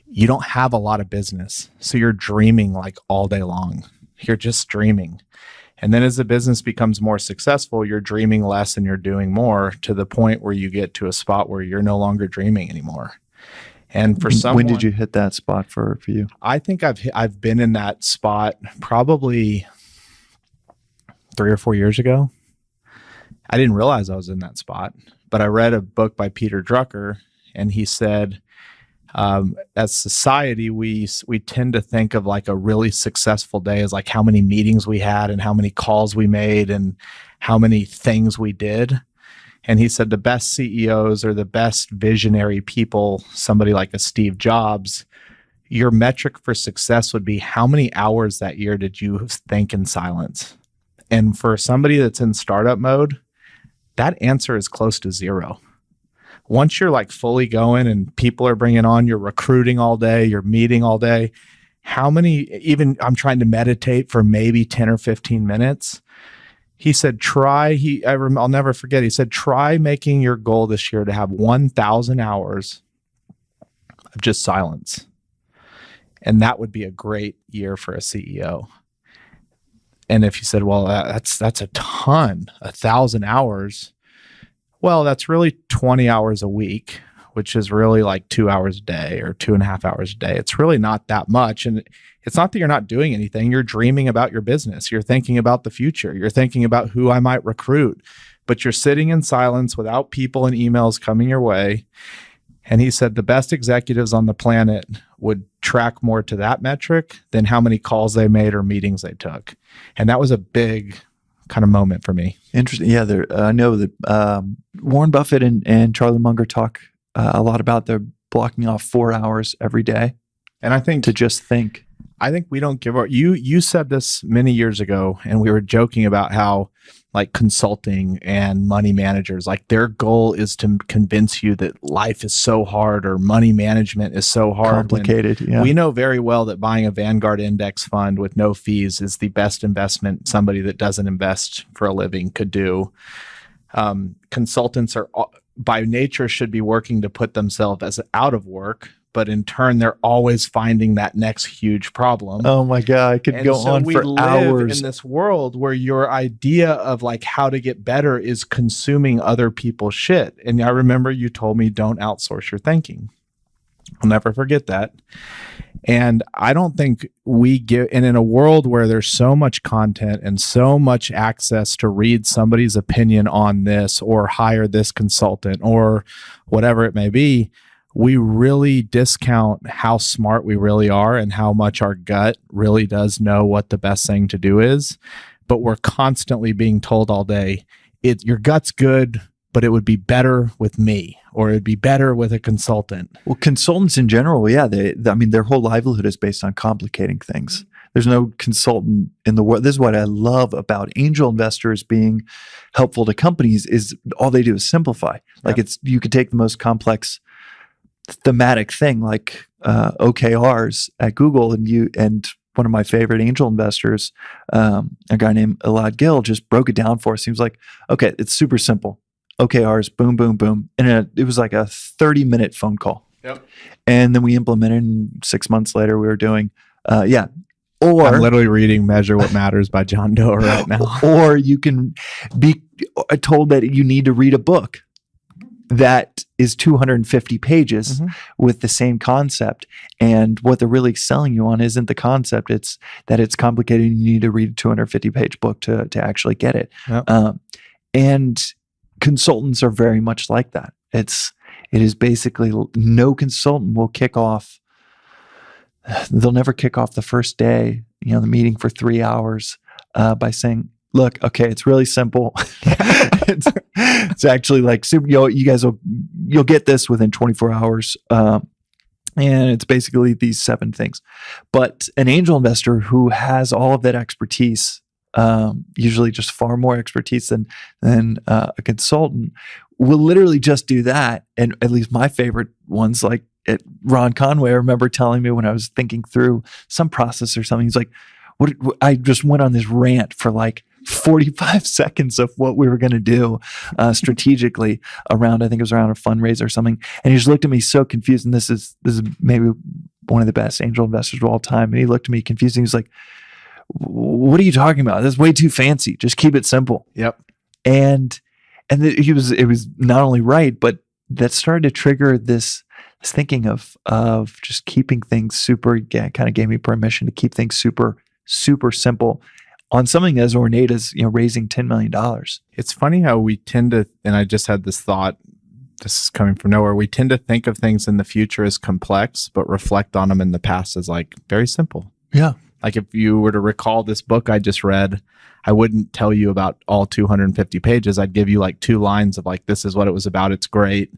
you don't have a lot of business. So you're dreaming like all day long. You're just dreaming. And then as the business becomes more successful, you're dreaming less and you're doing more, to the point where you get to a spot where you're no longer dreaming anymore. And for someone, when did you hit that spot for you? I think I've been in that spot probably 3 or 4 years ago. I didn't realize I was in that spot, but I read a book by Peter Drucker, and he said, as society, we tend to think of like a really successful day as like how many meetings we had and how many calls we made and how many things we did. And he said the best CEOs or the best visionary people, somebody like a Steve Jobs, your metric for success would be how many hours that year did you think in silence? And for somebody that's in startup mode, that answer is close to 0. Once you're like fully going and people are bringing on, you're recruiting all day, you're meeting all day, how many, even I'm trying to meditate for maybe 10 or 15 minutes. He said, I'll never forget. He said, try making your goal this year to have 1,000 hours of just silence. And that would be a great year for a CEO. And if you said, well, that's a ton, 1,000 hours. Well, that's really 20 hours a week, which is really like 2 hours a day or 2.5 hours a day. It's really not that much. And it's not that you're not doing anything. You're dreaming about your business. You're thinking about the future. You're thinking about who I might recruit, but you're sitting in silence without people and emails coming your way. And he said the best executives on the planet would track more to that metric than how many calls they made or meetings they took. And that was a big kind of moment for me. Interesting. Yeah, I know that Warren Buffett and Charlie Munger talk a lot about their blocking off 4 hours every day. And I think to just think. I think we don't give our, you said this many years ago, and we were joking about how like consulting and money managers, like their goal is to convince you that life is so hard or money management is so hard. Complicated. Yeah. We know very well that buying a Vanguard index fund with no fees is the best investment somebody that doesn't invest for a living could do. Consultants are by nature should be working to put themselves as out of work, but in turn, they're always finding that next huge problem. Oh my God, I could go on for hours. In this world where your idea of like how to get better is consuming other people's shit. And I remember you told me don't outsource your thinking. I'll never forget that. And I don't think and in a world where there's so much content and so much access to read somebody's opinion on this or hire this consultant or whatever it may be, we really discount how smart we really are and how much our gut really does know what the best thing to do is. But we're constantly being told all day, your gut's good, but it would be better with me, or it'd be better with a consultant. Well, consultants in general, yeah, their whole livelihood is based on complicating things. There's no consultant in the world. This is what I love about angel investors being helpful to companies is all they do is simplify. Like you could take the most complex thematic thing like OKRs at Google, and one of my favorite angel investors, a guy named Elad Gil, just broke it down for us. He was like, okay, it's super simple. OKRs, boom, boom, boom. And it was like a 30-minute phone call. Yep. And then we implemented, and 6 months later we were doing, Or I'm literally reading Measure What Matters by John Doe right now. Or you can be told that you need to read a book that is 250 pages with the same concept. And what they're really selling you on isn't the concept. It's that it's complicated and you need to read a 250-page book to actually get it. Yep. And consultants are very much like that. It is basically no consultant will kick off. They'll never kick off the first day, the meeting for 3 hours by saying, look, okay, it's really simple. it's actually like super. You guys you'll get this within 24 hours, and it's basically these 7 things. But an angel investor who has all of that expertise, usually just far more expertise than a consultant, will literally just do that. And at least my favorite ones, like Ron Conway, I remember telling me when I was thinking through some process or something, he's like, I just went on this rant for like 45 seconds of what we were going to do strategically around, I think it was around a fundraiser or something. And he just looked at me so confused. And this is maybe one of the best angel investors of all time. And he looked at me confused. And he was like, what are you talking about? That's way too fancy. Just keep it simple. Yep. And it was not only right, but that started to trigger this thinking of just keeping things super, kind of gave me permission to keep things super, super simple on something as ornate as, raising $10 million. It's funny how we tend to, and I just had this thought, this is coming from nowhere. We tend to think of things in the future as complex, but reflect on them in the past as like very simple. Yeah. Like if you were to recall this book I just read, I wouldn't tell you about all 250 pages. I'd give you like 2 lines of like, this is what it was about. It's great.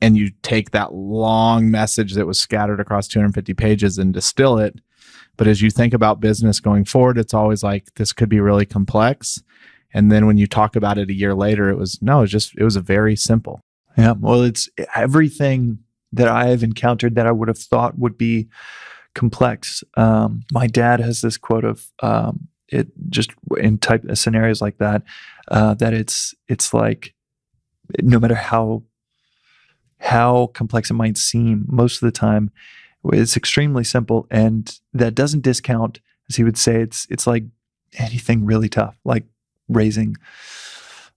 and you take that long message that was scattered across 250 pages and distill it. But as you think about business going forward, it's always like, this could be really complex. And then when you talk about it a year later, it was a very simple. Yeah. Well, it's everything that I have encountered that I would have thought would be complex. My dad has this quote of it just in type of scenarios like that, that it's like, no matter how complex it might seem, most of the time it's extremely simple. And that doesn't discount, as he would say, it's like anything really tough, like raising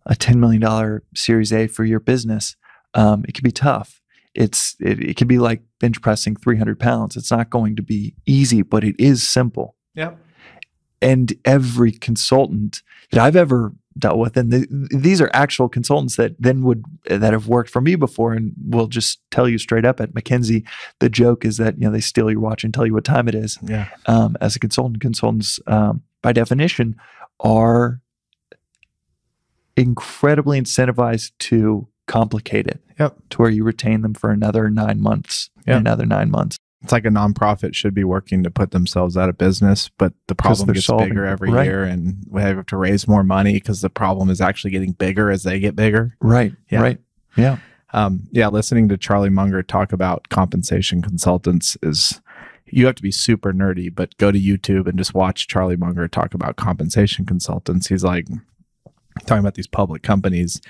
a $10 million Series A for your business. It can be tough. It can be like bench pressing 300 pounds. It's not going to be easy, but it is simple. Yep. And every consultant that I've ever dealt with, and these are actual consultants that have worked for me before, and will just tell you straight up at McKinsey, the joke is that they steal your watch and tell you what time it is. Yeah. As a consultant, consultants by definition are incredibly incentivized to complicate it. Yep. To where you retain them for another 9 months. Yep. Another 9 months. It's like a nonprofit should be working to put themselves out of business, but the problem gets bigger every year, and we have to raise more money because the problem is actually getting bigger as they get bigger. Right. Yeah. Right. Yeah. Listening to Charlie Munger talk about compensation consultants is, you have to be super nerdy, but go to YouTube and just watch Charlie Munger talk about compensation consultants. He's like, talking about these public companies,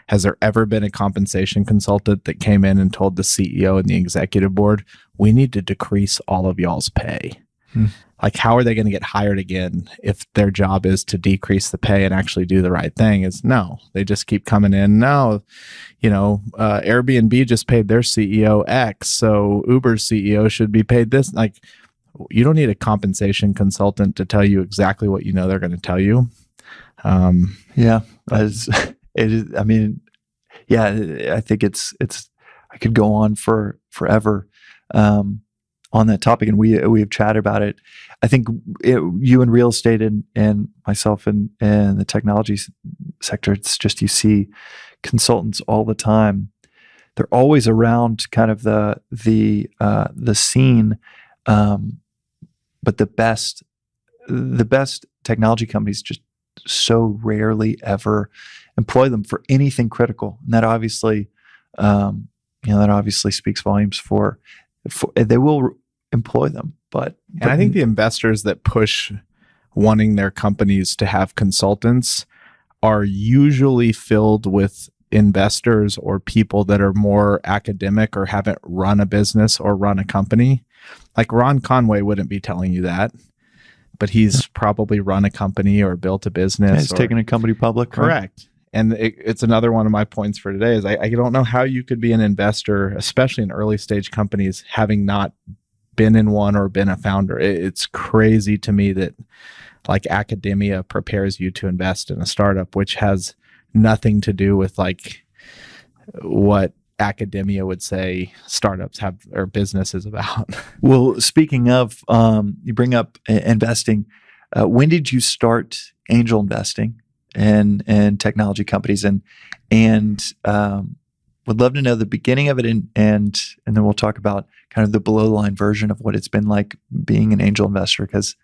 has there ever been a compensation consultant that came in and told the CEO and the executive board, we need to decrease all of y'all's pay? Like, how are they going to get hired again if their job is to decrease the pay and actually do the right thing? Is no, they just keep coming in. No, Airbnb just paid their CEO X, so Uber's CEO should be paid this. Like, you don't need a compensation consultant to tell you exactly what they're going to tell you. Yeah, as it is. I mean, yeah, I think it's. I could go on forever on that topic, and we have chatted about it. I think you in real estate and myself in the technology sector, it's just, you see consultants all the time. They're always around kind of the scene, but the best technology companies just so rarely ever employ them for anything critical, and that obviously speaks volumes for they will employ them. But I think the investors that push wanting their companies to have consultants are usually filled with investors or people that are more academic or haven't run a business or run a company. Like Ron Conway wouldn't be telling you that, but he's probably run a company or built a business. Yeah, he's taken a company public. Correct. Right? And it's another one of my points for today is I don't know how you could be an investor, especially in early stage companies, having not been in one or been a founder. It's crazy to me that like academia prepares you to invest in a startup, which has nothing to do with like what academia would say startups have or business is about. Well, speaking of, you bring up investing. When did you start angel investing in technology companies? And would love to know the beginning of it, and then we'll talk about kind of the below the line version of what it's been like being an angel investor, because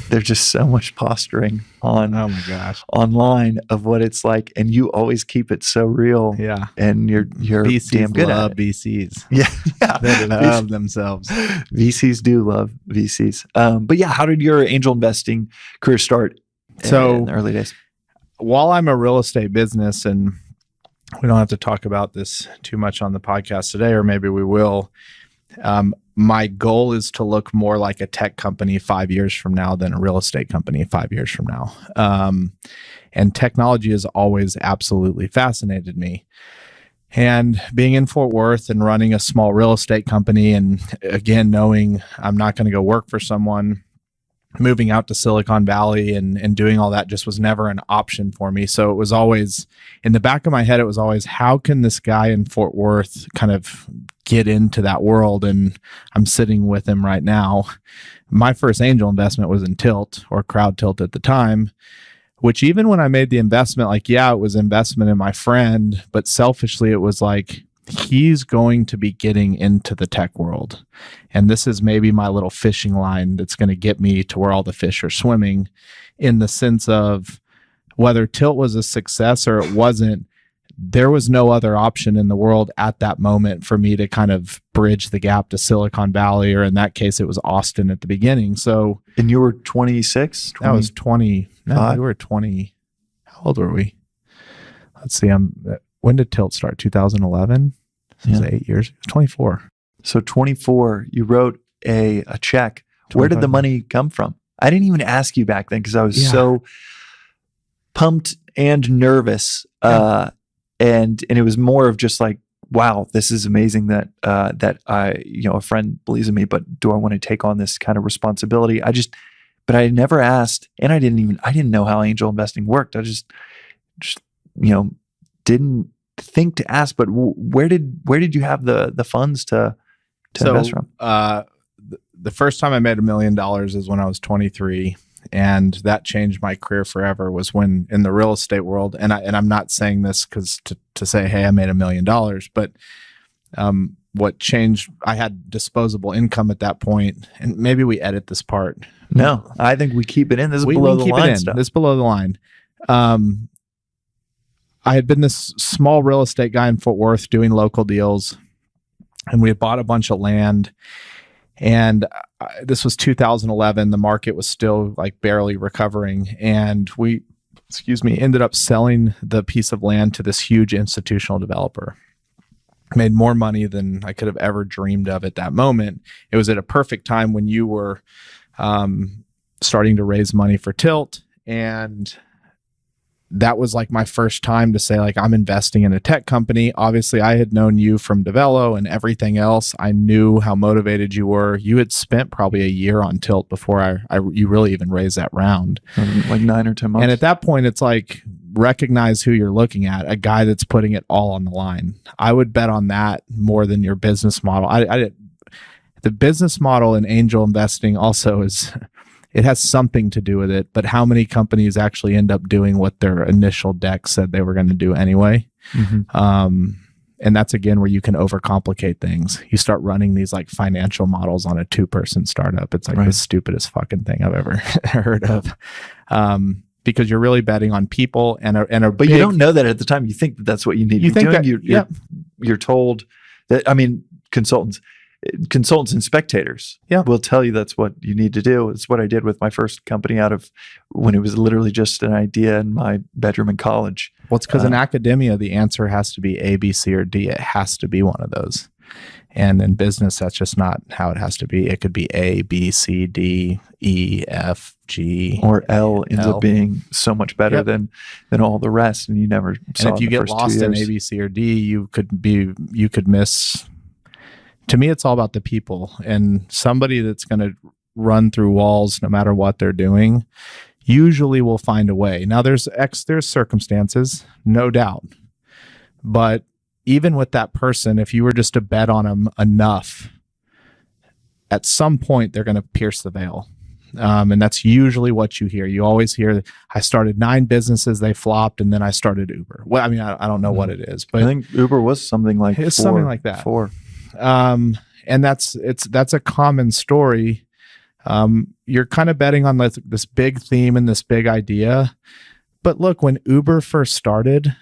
there's just so much posturing on oh my gosh online of what it's like, and you always keep it so real. Yeah, and you're VCs damn good love at it. VCs. Yeah, they love themselves. VCs do love VCs. But yeah, how did your angel investing career start? So in the early days, while I'm a real estate business, and we don't have to talk about this too much on the podcast today, or maybe we will. My goal is to look more like a tech company 5 years from now than a real estate company 5 years from now. And technology has always absolutely fascinated me. And being in Fort Worth and running a small real estate company, and again, knowing I'm not going to go work for someone, moving out to Silicon Valley and doing all that just was never an option for me. So it was always in the back of my head, it was always, how can this guy in Fort Worth kind of get into that world? And I'm sitting with him right now. My first angel investment was in Tilt, or Crowd Tilt at the time, which even when I made the investment, like, yeah, it was investment in my friend, but selfishly it was like, he's going to be getting into the tech world. And this is maybe my little fishing line that's going to get me to where all the fish are swimming, in the sense of whether Tilt was a success or it wasn't, there was no other option in the world at that moment for me to kind of bridge the gap to Silicon Valley, or in that case, it was Austin at the beginning. So, And you were 26? that was 20. No, we were 20. How old were we? Let's see. When did Tilt start? 2011? This is 8 years. 24. So 24, you wrote a check. Where did the money come from? I didn't even ask you back then because I was so pumped and nervous. And it was more of just like, wow, this is amazing that I, a friend believes in me, but do I want to take on this kind of responsibility? But I never asked, and I didn't know how angel investing worked. I just didn't think to ask. But where did you have the funds to invest from? The first time I made $1 million is when I was 23. And that changed my career forever, was when in the real estate world, and I'm not saying this because to say, hey, I made $1 million, but what changed, I had disposable income at that point, and maybe we edit this part. No, I think we keep it in. This is below the line stuff. This is below the line. I had been this small real estate guy in Fort Worth doing local deals, and we had bought a bunch of land. And this was 2011. The market was still like barely recovering. And we, ended up selling the piece of land to this huge institutional developer. Made more money than I could have ever dreamed of at that moment. It was at a perfect time when you were starting to raise money for Tilt. And that was like my first time to say, like, I'm investing in a tech company. Obviously, I had known you from Develo and everything else. I knew how motivated you were. You had spent probably a year on Tilt before you really even raised that round. Like 9 or 10 months. And at that point, it's like, recognize who you're looking at, a guy that's putting it all on the line. I would bet on that more than your business model. The business model in angel investing also it has something to do with it, but how many companies actually end up doing what their initial deck said they were going to do anyway? Mm-hmm. And that's, again, where you can overcomplicate things. You start running these like financial models on a 2-person startup. It's like the stupidest fucking thing I've ever heard of. Because you're really betting on people but you don't know that at the time. You think that's what you need to be doing. You're told that, consultants and spectators will tell you that's what you need to do. It's what I did with my first company out of when it was literally just an idea in my bedroom in college. Well, it's because in academia, the answer has to be A, B, C, or D. It has to be one of those. And in business, that's just not how it has to be. It could be A, B, C, D, E, F, G. Or L ends up being so much better than all the rest. And you never saw it. And if you get lost in A, B, C, or D, you could miss. To me, it's all about the people, and somebody that's going to run through walls no matter what they're doing usually will find a way. Now, there's circumstances, no doubt. But even with that person, if you were just to bet on them enough, at some point, they're going to pierce the veil. And that's usually what you hear. You always hear, I started 9 businesses, they flopped, and then I started Uber. Well, I mean, I don't know what it is, but I think Uber was something like it's something like that. 4. And that's a common story. You're kind of betting on this big theme and this big idea. But look, when Uber first started,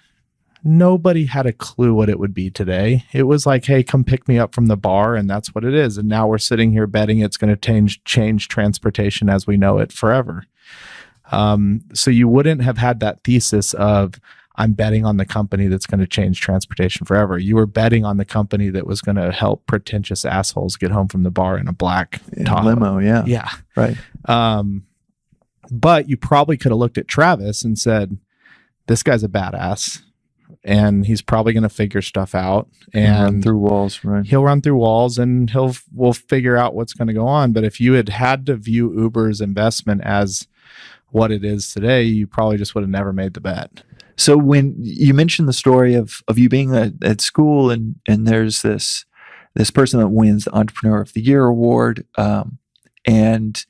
nobody had a clue what it would be today. It was like, hey, come pick me up from the bar, and that's what it is. And now we're sitting here betting it's going to change transportation as we know it forever. So you wouldn't have had that thesis of, I'm betting on the company that's going to change transportation forever. You were betting on the company that was going to help pretentious assholes get home from the bar in a black limo. Yeah. Yeah. Right. But you probably could have looked at Travis and said, this guy's a badass and he's probably going to figure stuff out and run through walls. Right. He'll run through walls and we'll figure out what's going to go on. But if you had to view Uber's investment as what it is today, you probably just would have never made the bet. So when you mentioned the story of you being at school and there's this person that wins the Entrepreneur of the Year award, and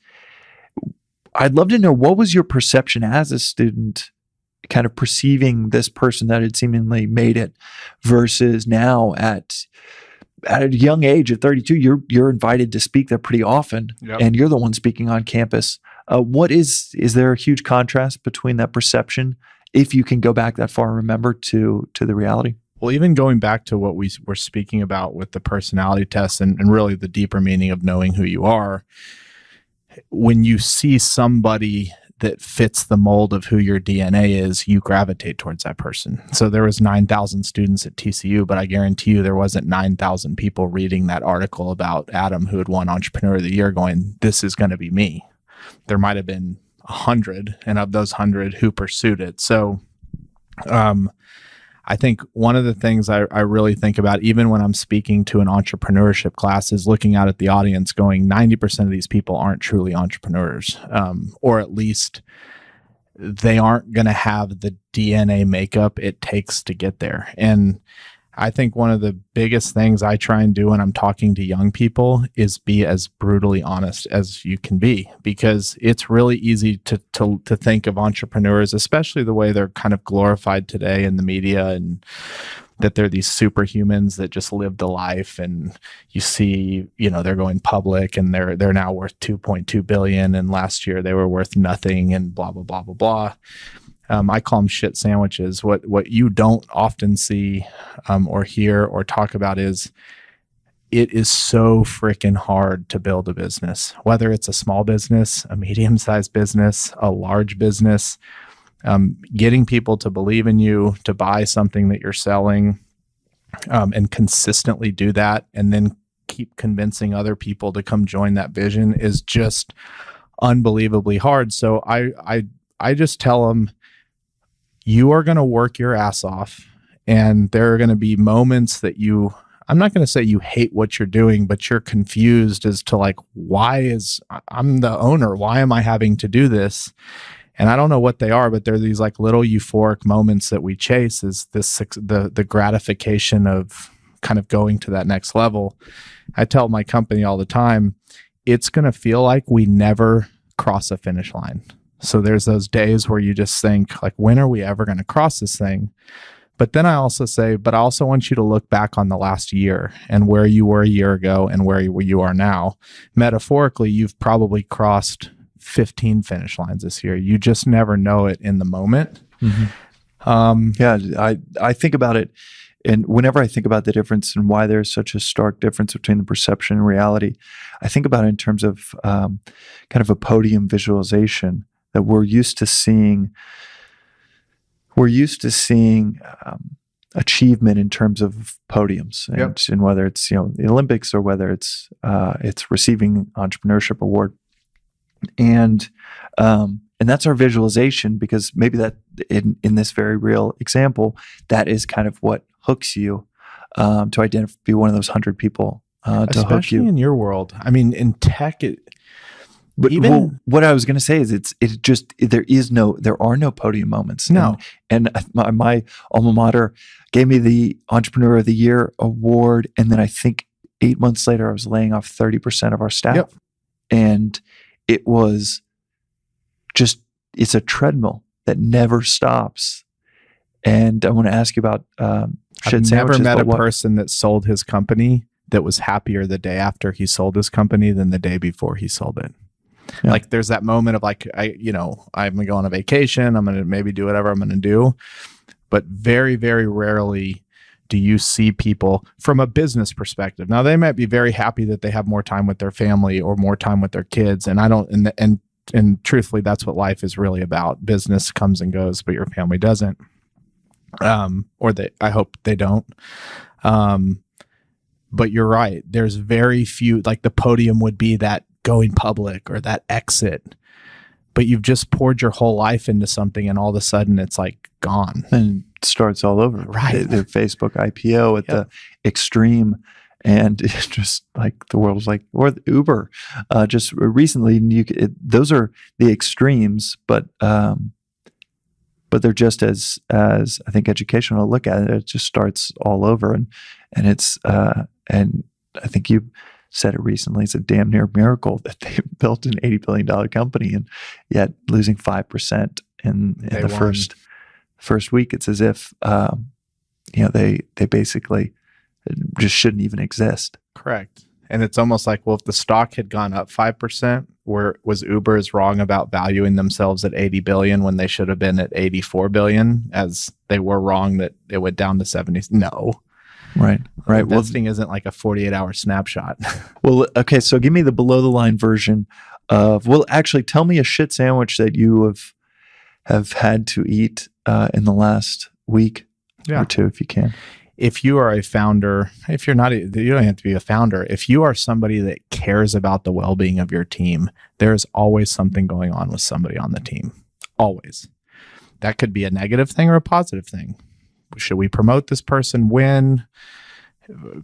I'd love to know, what was your perception as a student kind of perceiving this person that had seemingly made it versus now at a young age of 32, you're invited to speak there pretty often, and you're the one speaking on campus. Is there a huge contrast between that perception, if you can go back that far and remember, to the reality? Well, even going back to what we were speaking about with the personality test and really the deeper meaning of knowing who you are, when you see somebody that fits the mold of who your DNA is, you gravitate towards that person. So there was 9,000 students at TCU, but I guarantee you there wasn't 9,000 people reading that article about Adam, who had won Entrepreneur of the Year, going, this is going to be me. There might have been 100, and of those 100, who pursued it. So I think one of the things I really think about, even when I'm speaking to an entrepreneurship class, is looking out at the audience going, 90% of these people aren't truly entrepreneurs, or at least they aren't going to have the DNA makeup it takes to get there. And I think one of the biggest things I try and do when I'm talking to young people is be as brutally honest as you can be, because it's really easy to think of entrepreneurs, especially the way they're kind of glorified today in the media, and that they're these superhumans that just lived a life. And you see, they're going public and they're now worth 2.2 billion, and last year they were worth nothing, and blah blah blah blah blah. I call them shit sandwiches. What you don't often see or hear or talk about is it is so freaking hard to build a business, whether it's a small business, a medium-sized business, a large business. Getting people to believe in you, to buy something that you're selling, and consistently do that, and then keep convincing other people to come join that vision is just unbelievably hard. So I just tell them, you are going to work your ass off, and there are going to be moments that I'm not going to say you hate what you're doing, but you're confused as to I'm the owner. Why am I having to do this? And I don't know what they are, but they're these like little euphoric moments that we chase, is the gratification of kind of going to that next level. I tell my company all the time, it's going to feel like we never cross a finish line. So there's those days where you just think, like, when are we ever going to cross this thing? But then I also say, but I also want you to look back on the last year and where you were a year ago and where you are now. Metaphorically, you've probably crossed 15 finish lines this year. You just never know it in the moment. Mm-hmm. I think about it, and whenever I think about the difference and why there's such a stark difference between the perception and reality, I think about it in terms of kind of a podium visualization that we're used to seeing. We're used to seeing achievement in terms of podiums, and whether it's the Olympics or whether it's receiving entrepreneurship award, and that's our visualization, because maybe that in this very real example, that is kind of what hooks you to be one of those 100 people to hook you. Especially in your world. I mean, in tech, But what I was going to say is there are no podium moments. No. And my alma mater gave me the Entrepreneur of the Year award. And then I think 8 months later, I was laying off 30% of our staff. Yep. And it was it's a treadmill that never stops. And I want to ask you about I've never met a person that sold his company that was happier the day after he sold his company than the day before he sold it. Yeah. Like, there's that moment of like, I'm going to go on a vacation. I'm going to maybe do whatever I'm going to do. But very, very rarely do you see people from a business perspective. Now, they might be very happy that they have more time with their family or more time with their kids. And and truthfully, that's what life is really about. Business comes and goes, but your family doesn't. I hope they don't. But you're right. There's very few, like the podium would be that going public or that exit, but you've just poured your whole life into something, and all of a sudden it's like gone, and it starts all over. Right. Their Facebook IPO at the extreme, and it's just like the world was like, or Uber, just recently. Those are the extremes, but they're just as I think educational to look at it. It just starts all over, and it's and I think you said it recently. It's a damn near miracle that they built an $80 billion company, and yet losing 5% in the first first week, it's as if they basically just shouldn't even exist. Correct. And it's almost like, well, if the stock had gone up 5%, was Uber is wrong about valuing themselves at 80 billion when they should have been at 84 billion, as they were wrong that it went down to 70? No. Right. Investing isn't like a 48-hour snapshot. Well, okay. So give me the below the line version of, well, actually tell me a shit sandwich that you have had to eat in the last week or two, if you can. If you are a founder, if you're not, you don't have to be a founder. If you are somebody that cares about the well-being of your team, there's always something going on with somebody on the team. Always. That could be a negative thing or a positive thing. Should we promote this person? When?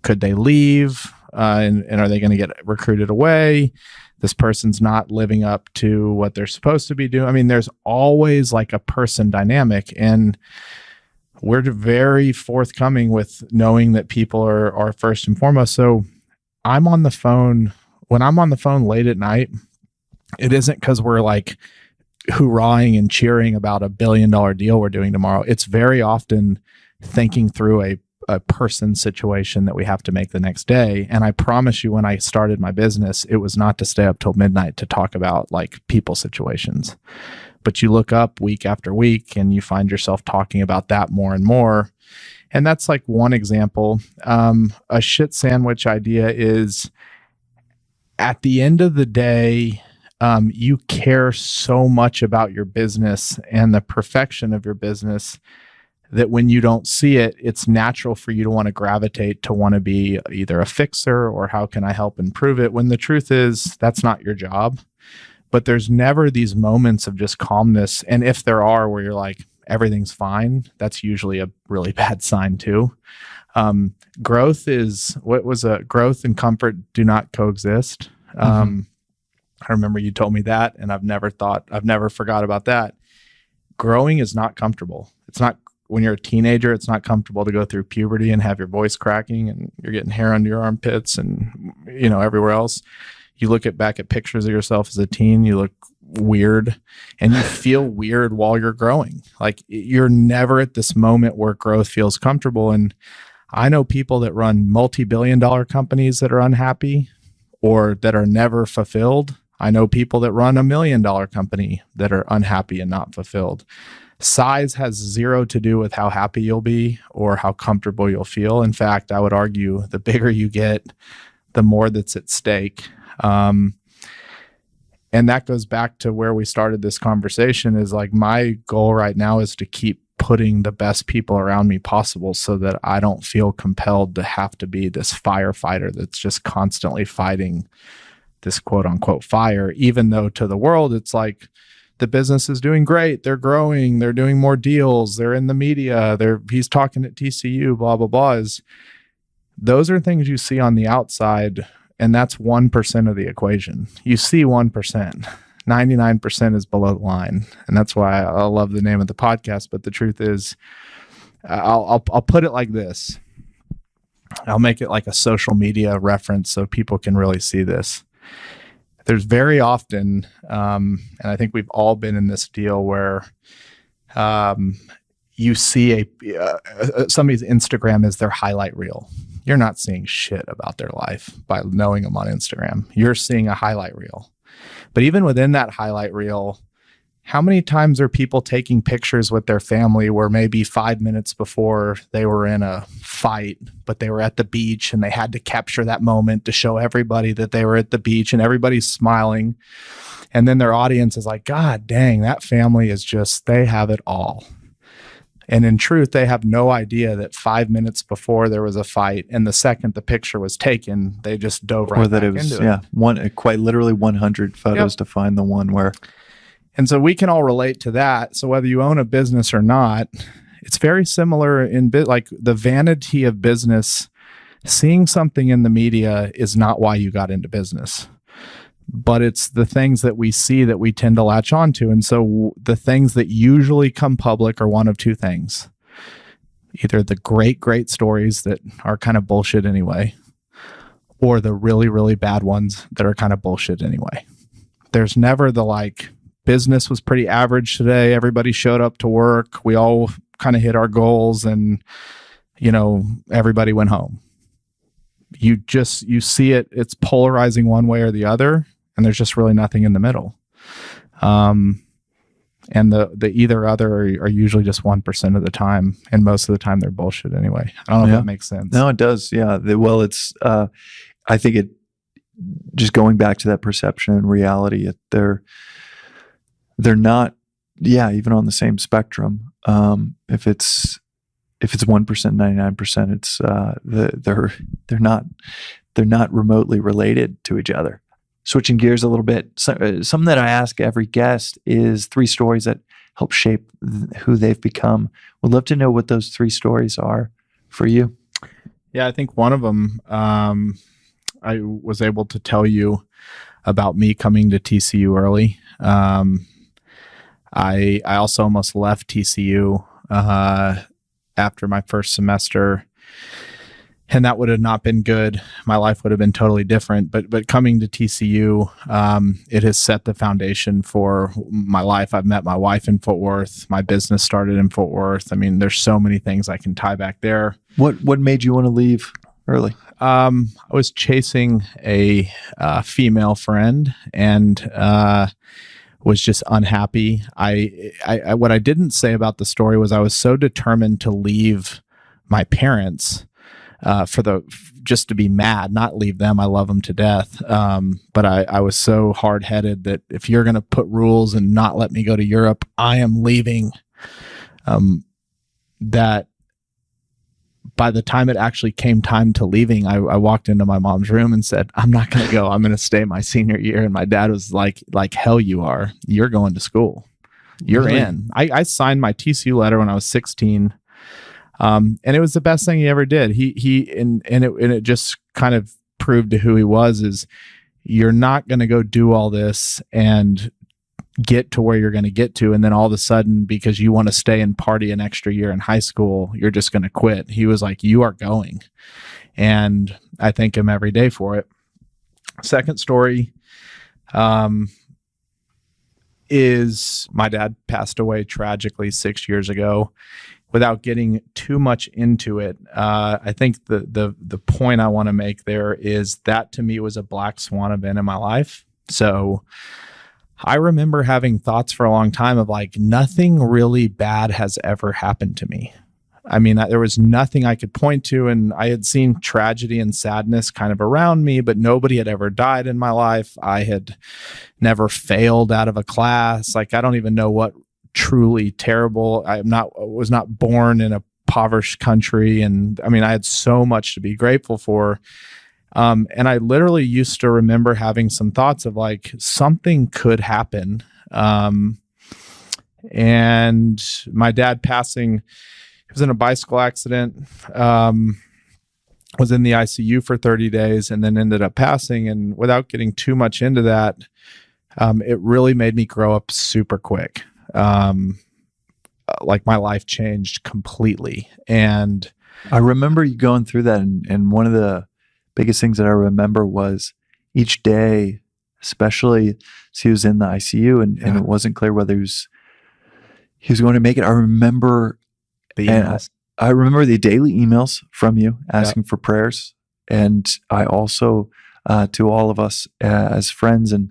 Could they leave? And are they going to get recruited away? This person's not living up to what they're supposed to be doing. I mean, there's always like a person dynamic, and we're very forthcoming with knowing that people are first and foremost. So I'm on the phone. When I'm on the phone late at night, it isn't because we're like hoorahing and cheering about $1 billion deal we're doing tomorrow. It's very often thinking through a person situation that we have to make the next day. And I promise you, when I started my business, it was not to stay up till midnight to talk about like people situations. But you look up week after week and you find yourself talking about that more and more. And that's like one example. A shit sandwich idea is, at the end of the day, you care so much about your business and the perfection of your business that when you don't see it, it's natural for you to want to gravitate to want to be either a fixer or how can I help improve it, when the truth is that's not your job. But there's never these moments of just calmness. And if there are, where you're like, everything's fine, that's usually a really bad sign too. Growth and comfort do not coexist. I remember you told me that, and I've never forgot about that. Growing is not comfortable. It's not, when you're a teenager, it's not comfortable to go through puberty and have your voice cracking and you're getting hair under your armpits and, everywhere else. You look back at pictures of yourself as a teen, you look weird and you feel weird while you're growing. Like, you're never at this moment where growth feels comfortable. And I know people that run multi-billion-dollar companies that are unhappy or that are never fulfilled. I know people that run $1 million company that are unhappy and not fulfilled. Size has zero to do with how happy you'll be or how comfortable you'll feel. In fact, I would argue the bigger you get, the more that's at stake. And that goes back to where we started this conversation, is like, my goal right now is to keep putting the best people around me possible so that I don't feel compelled to have to be this firefighter that's just constantly fighting this quote unquote fire, even though to the world, it's like, the business is doing great. They're growing. They're doing more deals. They're in the media. He's talking at TCU, blah, blah, blah. Those are things you see on the outside, and that's 1% of the equation. You see 1%. 99% is below the line. And that's why I love the name of the podcast. But the truth is, I'll put it like this. I'll make it like a social media reference so people can really see this. There's very often, and I think we've all been in this deal where you see somebody's Instagram is their highlight reel. You're not seeing shit about their life by knowing them on Instagram. You're seeing a highlight reel. But even within that highlight reel, how many times are people taking pictures with their family where maybe 5 minutes before they were in a fight, but they were at the beach and they had to capture that moment to show everybody that they were at the beach and everybody's smiling. And then their audience is like, God dang, that family is just, they have it all. And in truth, they have no idea that 5 minutes before there was a fight, and the second the picture was taken, they just dove right back into it. Yeah, quite literally 100 photos to find the one where... And so we can all relate to that. So whether you own a business or not, it's very similar in like the vanity of business. Seeing something in the media is not why you got into business, but it's the things that we see that we tend to latch onto. And so the things that usually come public are one of two things: either the great stories that are kind of bullshit anyway, or the really, really bad ones that are kind of bullshit anyway. There's never the like, business was pretty average today. Everybody showed up to work. We all kind of hit our goals and, everybody went home. You see it, it's polarizing one way or the other, and there's just really nothing in the middle. And the either other are usually just 1% of the time, and most of the time they're bullshit anyway. I don't know if that makes sense. No, it does. Yeah. Well, it's I think it just going back to that perception and reality. They're not. Yeah, even on the same spectrum. If it's 1%, 99%, it's they're not remotely related to each other. Switching gears a little bit, something that I ask every guest is 3 stories that help shape who they've become. Would love to know what those 3 stories are for you. Yeah, I think one of them, I was able to tell you about me coming to TCU early. I also almost left TCU after my first semester. And that would have not been good. My life would have been totally different. But coming to TCU, it has set the foundation for my life. I've met my wife in Fort Worth. My business started in Fort Worth. I mean, there's so many things I can tie back there. What made you want to leave early? I was chasing a female friend and was just unhappy. I what I didn't say about the story was I was so determined to leave my parents. Just to be mad, not leave them. I love them to death. But I was so hard headed that if you're going to put rules and not let me go to Europe, I am leaving. That by the time it actually came time to leaving, I walked into my mom's room and said, I'm not going to go. I'm going to stay my senior year. And my dad was like hell you are. You're going to school. You're really? In. I signed my TCU letter when I was 16. And it was the best thing he ever did. It just kind of proved to who he was is you're not going to go do all this and get to where you're going to get to. And then all of a sudden, because you want to stay and party an extra year in high school, you're just going to quit. He was like, you are going. And I thank him every day for it. Second story, is my dad passed away tragically 6 years ago. Without getting too much into it, I think the point I want to make there is that to me was a black swan event in my life. So I remember having thoughts for a long time of like, nothing really bad has ever happened to me. I mean, there was nothing I could point to, and I had seen tragedy and sadness kind of around me, but nobody had ever died in my life. I had never failed out of a class. Like, I don't even know what truly terrible. Was not born in a impoverished country. And I mean, I had so much to be grateful for. And I literally used to remember having some thoughts of like, something could happen. And my dad passing, he was in a bicycle accident, was in the ICU for 30 days and then ended up passing. And without getting too much into that, it really made me grow up super quick. Like my life changed completely. And I remember you going through that. And one of the biggest things that I remember was each day, especially as he was in the ICU and it wasn't clear whether he was going to make it. I remember the emails. I remember the daily emails from you asking for prayers. And I also, to all of us as friends and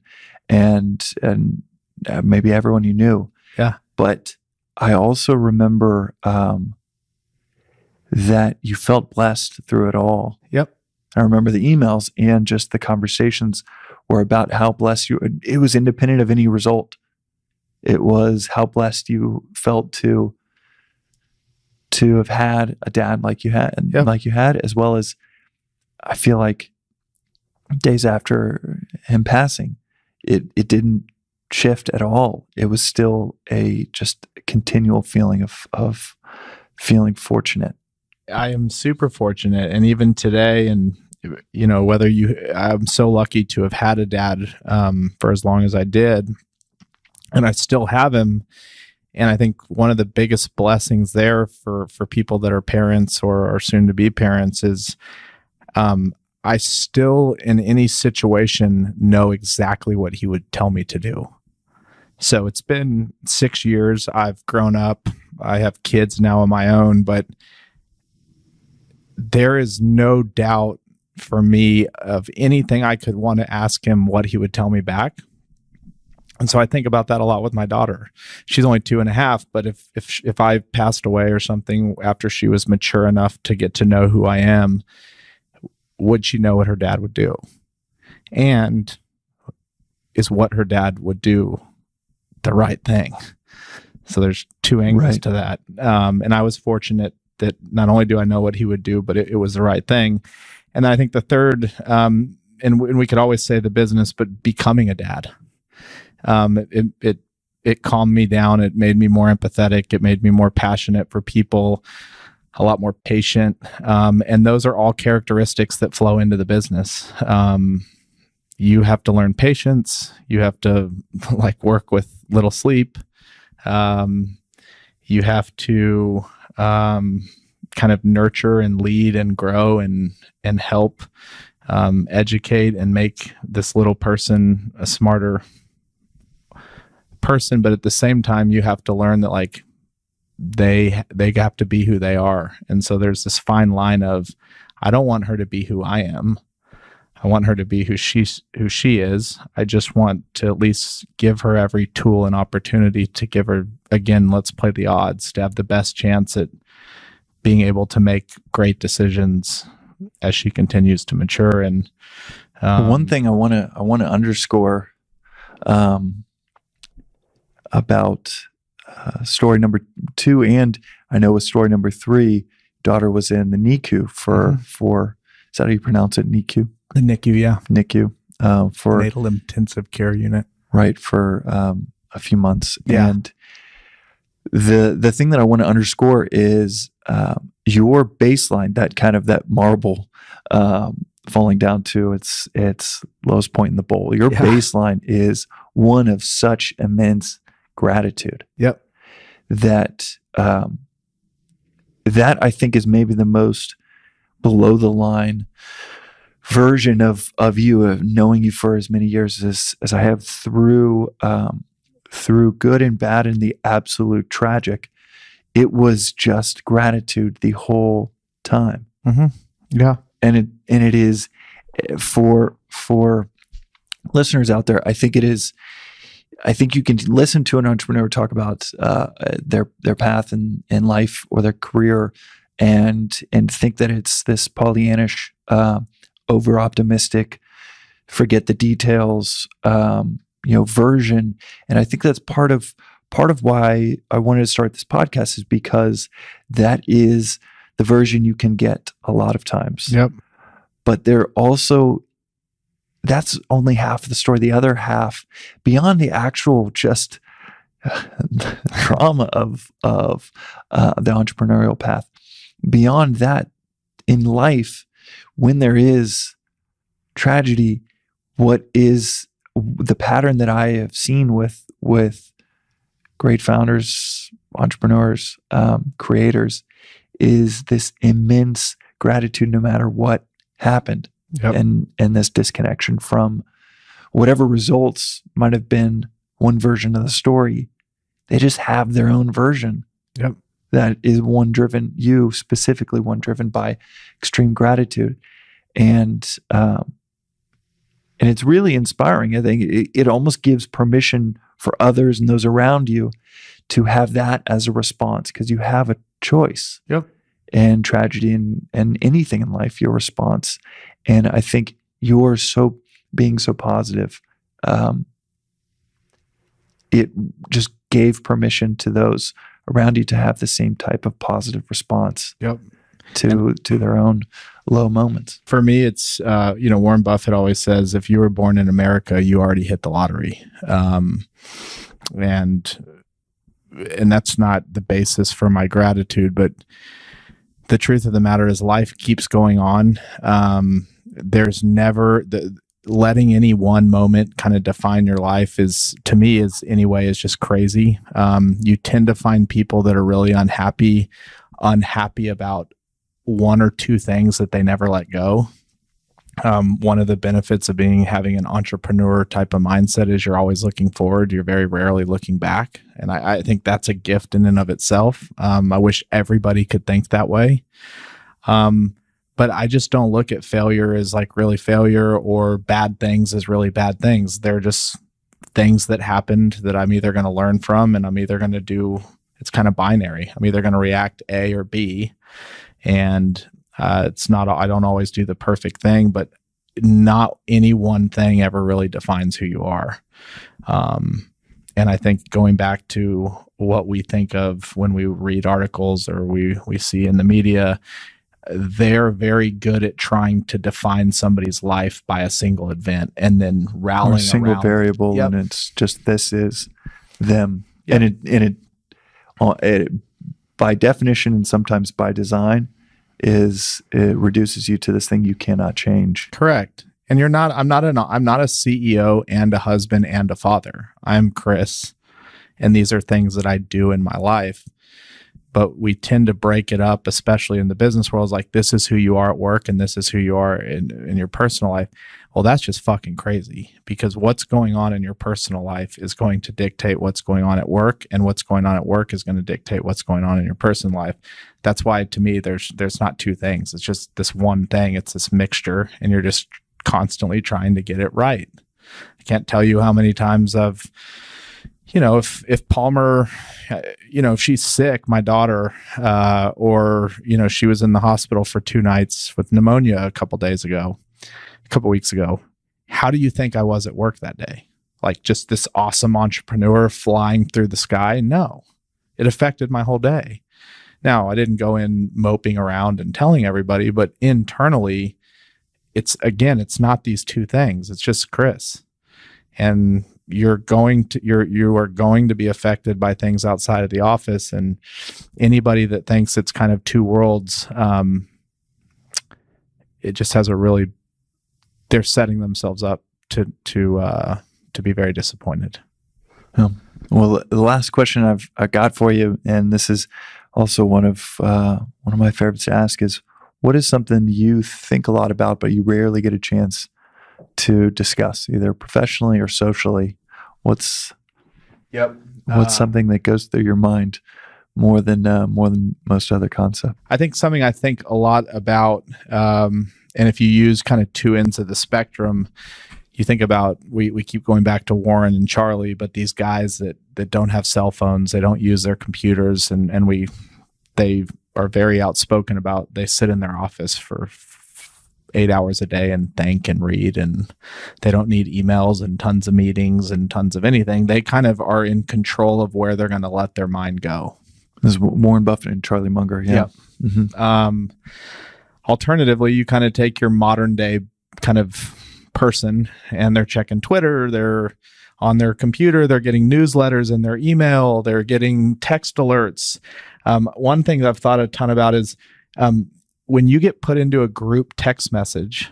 maybe everyone you knew. Yeah. But I also remember that you felt blessed through it all. Yep. I remember the emails and just the conversations were about how blessed you. It was independent of any result. It was how blessed you felt to have had a dad like you had, and like you had, as well as I feel like days after him passing, it didn't shift at all. It was still just a continual feeling of feeling fortunate. I am super fortunate. And even today, and I'm so lucky to have had a dad for as long as I did, and I still have him. And I think one of the biggest blessings there for people that are parents or are soon to be parents is I still, in any situation, know exactly what he would tell me to do. So it's been 6 years. I've grown up. I have kids now of my own, but there is no doubt for me of anything I could want to ask him what he would tell me back. And so I think about that a lot with my daughter. She's only 2.5, but if I passed away or something after she was mature enough to get to know who I am, would she know what her dad would do? And is what her dad would do the right thing? So there's two angles to that. And I was fortunate that not only do I know what he would do, but it was the right thing. And I think the third, and we could always say the business, but becoming a dad. It calmed me down. It made me more empathetic. It made me more passionate for people, a lot more patient. And those are all characteristics that flow into the business. You have to learn patience. You have to work with little sleep. You have to kind of nurture and lead and grow and help educate and make this little person a smarter person. But at the same time, you have to learn that they have to be who they are. And so there's this fine line of, I don't want her to be who I am. I want her to be who she is. I just want to at least give her every tool and opportunity to give her, again, let's play the odds, to have the best chance at being able to make great decisions as she continues to mature. And one thing I want to underscore about story number 2, and I know with story number 3, daughter was in the NICU for is that how you pronounce it? NICU? The NICU, yeah. NICU. For natal intensive care unit. Right, for a few months. Yeah. And the thing that I want to underscore is your baseline, that marble falling down to its lowest point in the bowl. Your baseline is one of such immense gratitude. Yep. That I think is maybe the most below the line version of you, of knowing you for as many years as I have, through good and bad and the absolute tragic. It was just gratitude the whole time. Mm-hmm. Yeah. And it is for listeners out there. I think you can listen to an entrepreneur talk about their path in life or their career and think that it's this Pollyannish, over optimistic, forget the details, version. And I think that's part of why I wanted to start this podcast, is because that is the version you can get a lot of times. Yep. But that's only half of the story. The other half, beyond the actual just trauma of the entrepreneurial path, beyond that, in life, when there is tragedy, what is the pattern that I have seen with great founders, entrepreneurs, creators, is this immense gratitude no matter what happened. Yep. And this disconnection from whatever results might have been one version of the story. They just have their own version. Yep. That is one driven by extreme gratitude. And it's really inspiring. I think it almost gives permission for others and those around you to have that as a response, because you have a choice. Yep. And tragedy and anything in life, your response. And I think you're being so positive, it just gave permission to those around you to have the same type of positive response. Yep. To their own low moments. For me, it's Warren Buffett always says, if you were born in America, you already hit the lottery, and that's not the basis for my gratitude, but the truth of the matter is life keeps going on. There's never letting any one moment kind of define your life is just crazy. You tend to find people that are really unhappy about one or two things that they never let go. One of the benefits of having an entrepreneur type of mindset is you're always looking forward. You're very rarely looking back. And I think that's a gift in and of itself. I wish everybody could think that way. But I just don't look at failure as like really failure or bad things as really bad things. They're just things that happened that I'm either going to learn from, and I'm either going to do, it's kind of binary. I'm either going to react A or B. And it's not, I don't always do the perfect thing, but not any one thing ever really defines who you are. And I think going back to what we think of when we read articles or we see in the media, they're very good at trying to define somebody's life by a single event and then rallying or a single around. variable. Yep. And it's just, this is them. Yep. And it by definition and sometimes by design it reduces you to this thing you cannot change. Correct. And I'm not a CEO and a husband and a father. I'm Chris. And these are things that I do in my life. But we tend to break it up, especially in the business world, like this is who you are at work and this is who you are in your personal life. Well, that's just fucking crazy, because what's going on in your personal life is going to dictate what's going on at work, and what's going on at work is going to dictate what's going on in your personal life. That's why, to me, there's not two things. It's just this one thing. It's this mixture, and you're just constantly trying to get it right. I can't tell you how many times I've, if Palmer, if she's sick, my daughter, or, she was in the hospital for 2 nights with pneumonia a couple weeks ago, how do you think I was at work that day? Like just this awesome entrepreneur flying through the sky? No, it affected my whole day. Now, I didn't go in moping around and telling everybody, but internally, it's not these two things. It's just Chris. And you are going to be affected by things outside of the office, and anybody that thinks it's kind of two worlds, it just has they're setting themselves up to be very disappointed. Well, the last question I got for you, and this is also one of my favorites to ask, is what is something you think a lot about but you rarely get a chance to discuss, either professionally or socially? What's something that goes through your mind more than most other concepts? I think something I think a lot about, and if you use kind of two ends of the spectrum, you think about, we keep going back to Warren and Charlie, but these guys that don't have cell phones, they don't use their computers, and they are very outspoken about, they sit in their office for 8 hours a day and think and read, and they don't need emails and tons of meetings and tons of anything. They kind of are in control of where they're going to let their mind go. This is Warren Buffett and Charlie Munger. Yeah. Yep. Mm-hmm. Alternatively, you kind of take your modern day kind of person, and they're checking Twitter, they're on their computer, they're getting newsletters in their email, they're getting text alerts. One thing that I've thought a ton about is when you get put into a group text message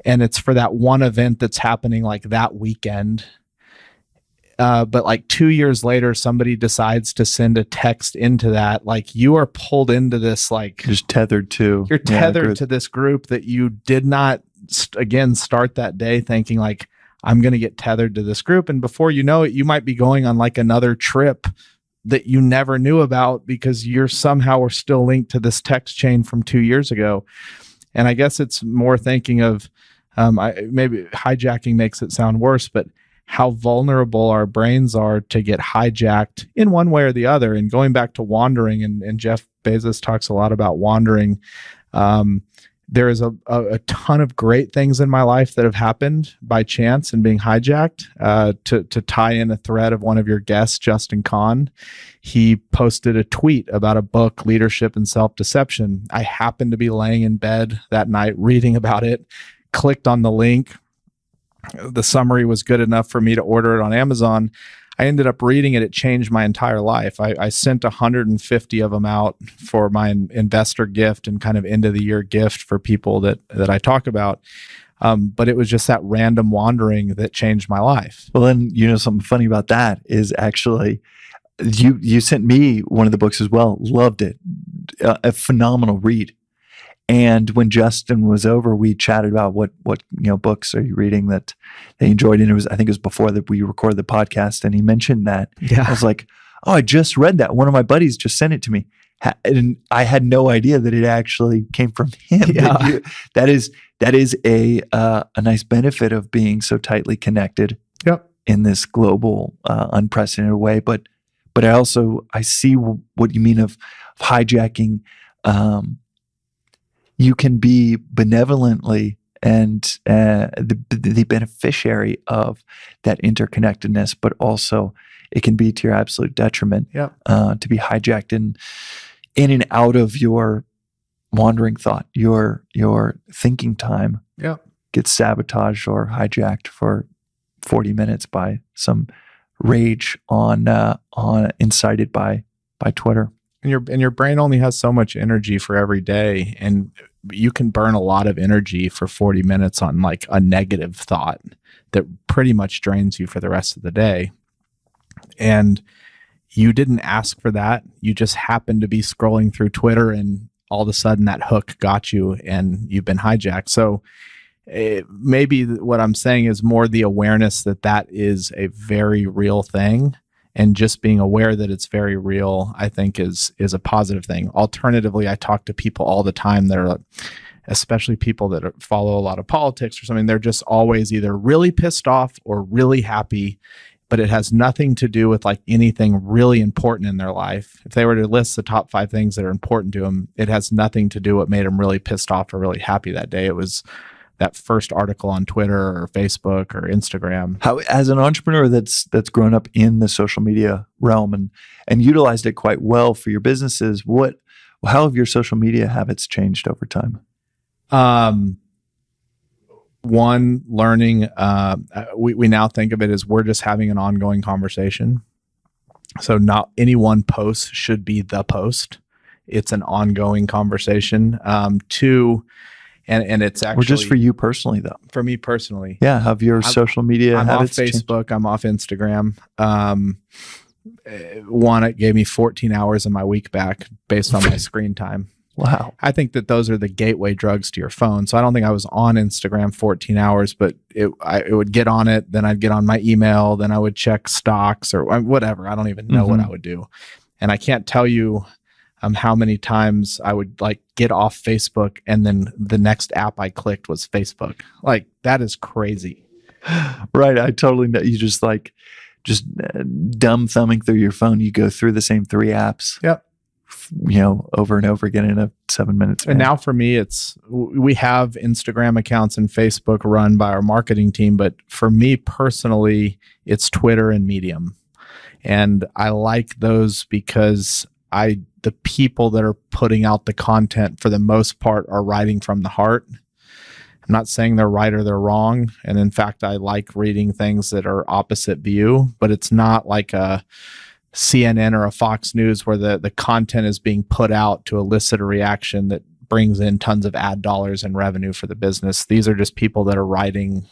and it's for that one event that's happening like that weekend, but like 2 years later, somebody decides to send a text into that, like you are pulled into this, like you're tethered to this group that you did not, start that day thinking like, I'm going to get tethered to this group. And before you know it, you might be going on like another trip that you never knew about because you're somehow are still linked to this text chain from 2 years ago. And I guess it's more thinking of, maybe hijacking makes it sound worse, but how vulnerable our brains are to get hijacked in one way or the other. And going back to wandering, and Jeff Bezos talks a lot about wandering. There is a ton of great things in my life that have happened by chance and being hijacked. To tie in a thread of one of your guests, Justin Kahn, he posted a tweet about a book, Leadership and Self-Deception. I happened to be laying in bed that night reading about it, clicked on the link. The summary was good enough for me to order it on Amazon. I ended up reading it. It changed my entire life. I sent 150 of them out for my investor gift and kind of end of the year gift for people that I talk about. But it was just that random wandering that changed my life. Well, then, something funny about that is actually you sent me one of the books as well. Loved it. A phenomenal read. And when Justin was over, we chatted about what books are you reading that they enjoyed. And I think it was before that we recorded the podcast, and he mentioned that. Yeah. I was like, oh, I just read that. One of my buddies just sent it to me. And I had no idea that it actually came from him. Yeah. That is a nice benefit of being so tightly connected. Yep. In this global, unprecedented way. But I see what you mean of hijacking. You can be benevolently and the beneficiary of that interconnectedness, but also it can be to your absolute detriment. Yep. To be hijacked in and out of your wandering thought, your thinking time. Yep. Gets sabotaged or hijacked for 40 minutes by some rage incited by Twitter. And your brain only has so much energy for every day, and you can burn a lot of energy for 40 minutes on like a negative thought that pretty much drains you for the rest of the day. And you didn't ask for that. You just happened to be scrolling through Twitter, and all of a sudden that hook got you and you've been hijacked. So maybe what I'm saying is more the awareness that is a very real thing, and just being aware that it's very real, I think is a positive thing. Alternatively, I talk to people all the time that are, especially people that follow a lot of politics or something, they're just always either really pissed off or really happy, but it has nothing to do with like anything really important in their life. If they were to list the top 5 things that are important to them, it has nothing to do with what made them really pissed off or really happy that day. It was that first article on Twitter or Facebook or Instagram. How, as an entrepreneur that's grown up in the social media realm and utilized it quite well for your businesses, how have your social media habits changed over time? One, learning, we now think of it as we're just having an ongoing conversation. So not any one post should be the post. It's an ongoing conversation. Two, and it's actually... Or just for you personally, though. For me personally. Yeah, have your social media habits I'm off Facebook. Changed? I'm off Instagram. One, it gave me 14 hours of my week back based on my screen time. Wow. I think that those are the gateway drugs to your phone. So I don't think I was on Instagram 14 hours, but it would get on it. Then I'd get on my email. Then I would check stocks or whatever. I don't even know what I would do. And I can't tell you how many times I would like get off Facebook and then the next app I clicked was Facebook. Like, that is crazy. Right. I totally know. You just dumb thumbing through your phone. You go through the same 3 apps. Yep. Over and over again in a 7 minutes. And now for me, we have Instagram accounts and Facebook run by our marketing team. But for me personally, it's Twitter and Medium. And I like those because the people that are putting out the content for the most part are writing from the heart. I'm not saying they're right or they're wrong. And in fact, I like reading things that are opposite view, but it's not like a CNN or a Fox News where the content is being put out to elicit a reaction that brings in tons of ad dollars and revenue for the business. These are just people that are writing.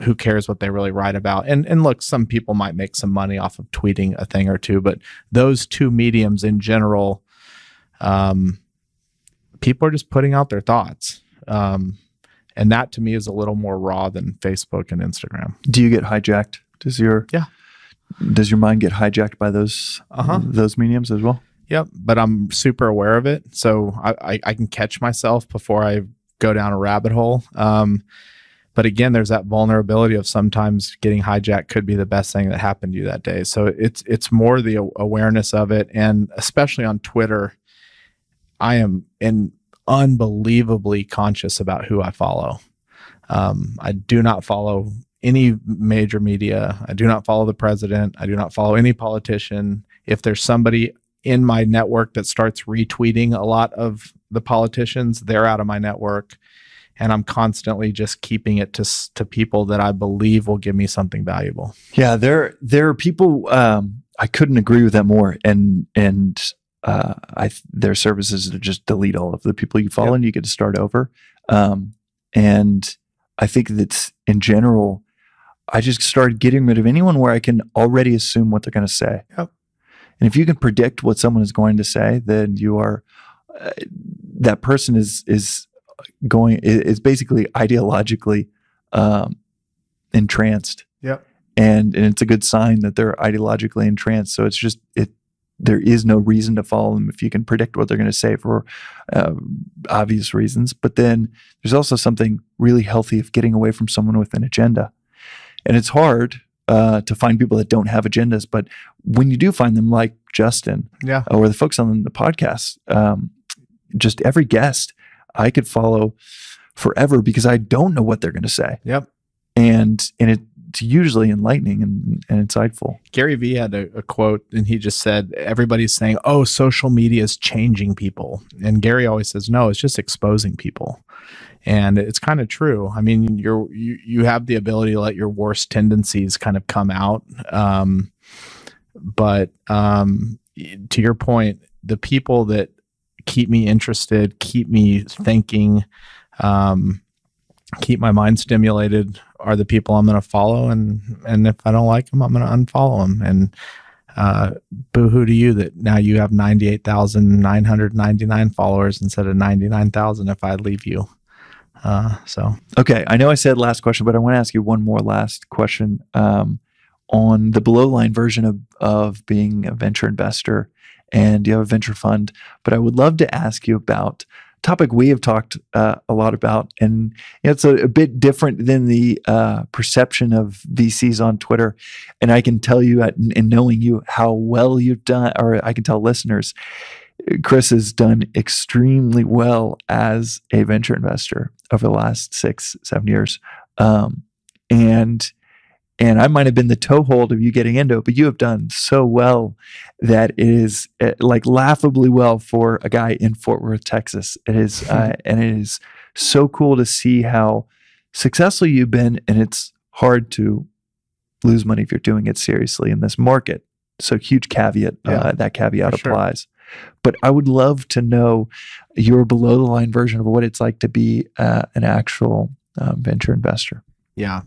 Who cares what they really write about? And look, some people might make some money off of tweeting a thing or two, but those two mediums in general, people are just putting out their thoughts. And that to me is a little more raw than Facebook and Instagram. Do you get hijacked? Does your mind get hijacked by those mediums as well? Yep. But I'm super aware of it. So I can catch myself before I go down a rabbit hole. But again, there's that vulnerability of sometimes getting hijacked could be the best thing that happened to you that day. So it's more the awareness of it. And especially on Twitter, I am unbelievably conscious about who I follow. I do not follow any major media. I do not follow the president. I do not follow any politician. If there's somebody in my network that starts retweeting a lot of the politicians, they're out of my network. And I'm constantly just keeping it to people that I believe will give me something valuable. Yeah, there are people. I couldn't agree with that more. And their services to just delete all of the people you follow, and you get to start over. And I think that's in general. I just started getting rid of anyone where I can already assume what they're going to say. Yep. And if you can predict what someone is going to say, then you are that person is basically ideologically entranced. Yep. And it's a good sign that they're ideologically entranced. So it's just there is no reason to follow them if you can predict what they're going to say for obvious reasons. But then there's also something really healthy of getting away from someone with an agenda. And it's hard to find people that don't have agendas. But when you do find them, like Justin, or the folks on the podcast, just every guest I could follow forever because I don't know what they're going to say. Yep. And it's usually enlightening and insightful. Gary Vee had a quote, and he just said, everybody's saying, oh, social media is changing people. And Gary always says, no, it's just exposing people. And it's kind of true. I mean, you have the ability to let your worst tendencies kind of come out. But to your point, the people that keep me interested, keep me thinking, keep my mind stimulated are the people I'm going to follow. And if I don't like them, I'm going to unfollow them. And boo-hoo to you that now you have 98,999 followers instead of 99,000 if I leave you. Okay, I know I said last question, but I want to ask you one more last question on the below line version of being a venture investor, and you have a venture fund. But I would love to ask you about a topic we have talked a lot about, and it's a bit different than the perception of VCs on Twitter. And I can tell you, in knowing you, how well you've done, or I can tell listeners, Chris has done extremely well as a venture investor over the last 6-7 years. And I might have been the toehold of you getting into it, but you have done so well that it is like laughably well for a guy in Fort Worth, Texas. It is, and it is so cool to see how successful you've been. And it's hard to lose money if you're doing it seriously in this market. So huge caveat, that caveat applies. But I would love to know your below the line version of what it's like to be an actual venture investor. Yeah.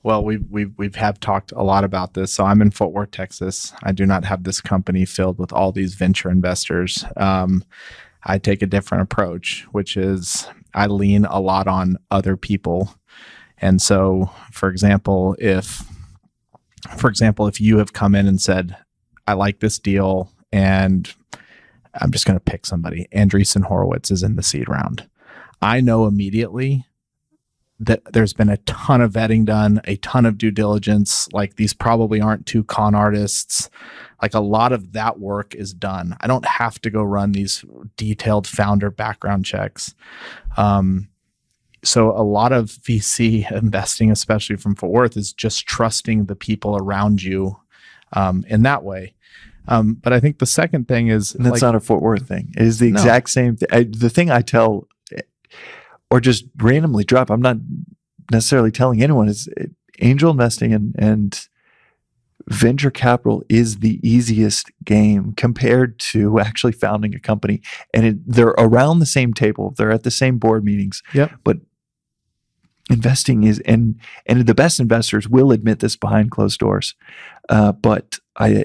Well, we've talked a lot about this. So I'm in Fort Worth, Texas. I do not have this company filled with all these venture investors. I take a different approach, which is I lean a lot on other people. And so, for example, if you have come in and said, I like this deal, and I'm just going to pick somebody, Andreessen Horowitz is in the seed round, I know immediately that there's been a ton of vetting done, a ton of due diligence. Like, these probably aren't two con artists. Like, a lot of that work is done. I don't have to go run these detailed founder background checks. So a lot of VC investing, especially from Fort Worth, is just trusting the people around you in that way. But I think the second thing is... And that's not a Fort Worth thing. It is the exact same thing. The thing I tell, or just randomly drop, I'm not necessarily telling anyone, is angel investing and venture capital is the easiest game compared to actually founding a company. And they're around the same table. They're at the same board meetings. Yep. But investing is, and the best investors will admit this behind closed doors. But I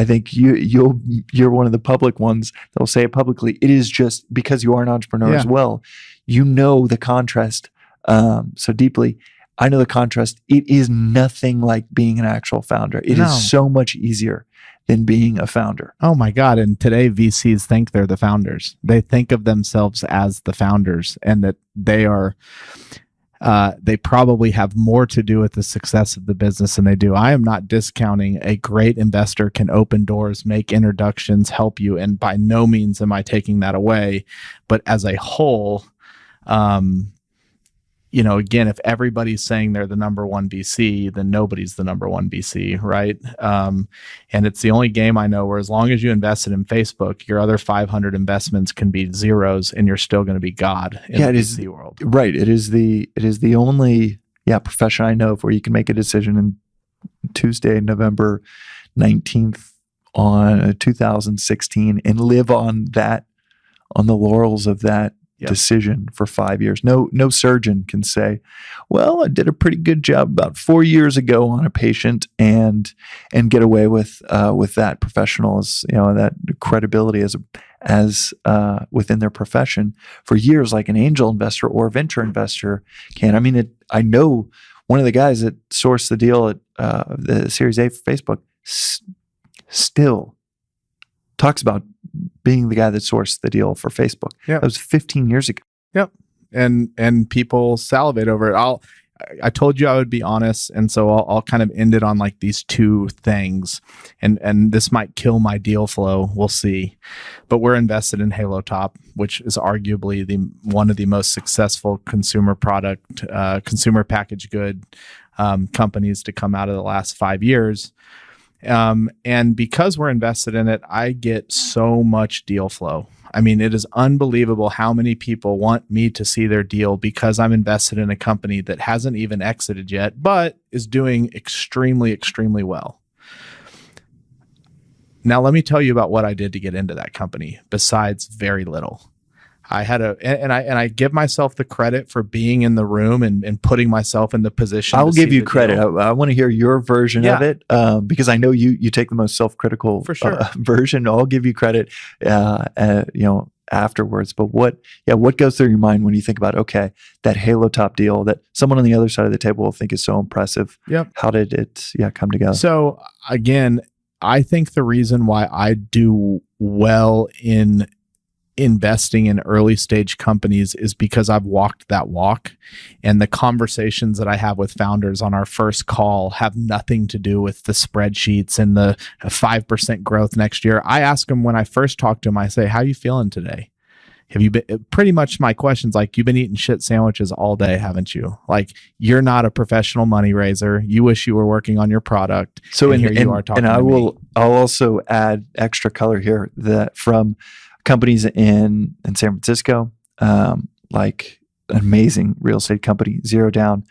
think you're one of the public ones that will say it publicly. It is just because you are an entrepreneur as well. You know the contrast so deeply. I know the contrast. It is nothing like being an actual founder. It is so much easier than being a founder. Oh my God. And today VCs think they're the founders. They think of themselves as the founders, and that they are, they probably have more to do with the success of the business than they do. I am not discounting a great investor can open doors, make introductions, help you. And by no means am I taking that away. But as a whole, again, if everybody's saying they're the number one VC, then nobody's the number one VC, right? And it's the only game I know where, as long as you invested in Facebook, your other 500 investments can be zeros, and you're still going to be God in the VC world. Right. It is the only profession I know of where you can make a decision in Tuesday, November 19th on 2016 and live on the laurels of that decision for 5 years. No surgeon can say, well, I did a pretty good job about 4 years ago on a patient and get away with that professional, that credibility as as within their profession for years, like an angel investor or a venture investor can. I mean, I know one of the guys that sourced the deal at the Series A for Facebook still talks about being the guy that sourced the deal for Facebook. Yeah. That was 15 years ago. Yep. And people salivate over it. I told you I would be honest, and so I'll kind of end it on like these two things, and this might kill my deal flow. We'll see, but we're invested in Halo Top, which is arguably one of the most successful consumer packaged good companies to come out of the last 5 years. And because we're invested in it, I get so much deal flow. I mean, it is unbelievable how many people want me to see their deal because I'm invested in a company that hasn't even exited yet, but is doing extremely, extremely well. Now, let me tell you about what I did to get into that company, besides very little. I had I give myself the credit for being in the room and putting myself in the position. I'll give you credit. I want to hear your version of it because I know you take the most self-critical for sure. Version. I'll give you credit, afterwards. But what goes through your mind when you think about that Halo Top deal that someone on the other side of the table will think is so impressive? Yep. How did it come together? So again, I think the reason why I do well in investing in early stage companies is because I've walked that walk, and the conversations that I have with founders on our first call have nothing to do with the spreadsheets and the 5% growth next year. I ask them when I first talk to them, I say, how you feeling today? Have you been, pretty much my question's like, you've been eating shit sandwiches all day, haven't you? Like, you're not a professional money raiser. You wish you were working on your product. So here you are talking to me. I'll also add extra color here that from companies in San Francisco, like an amazing real estate company, Zero Down,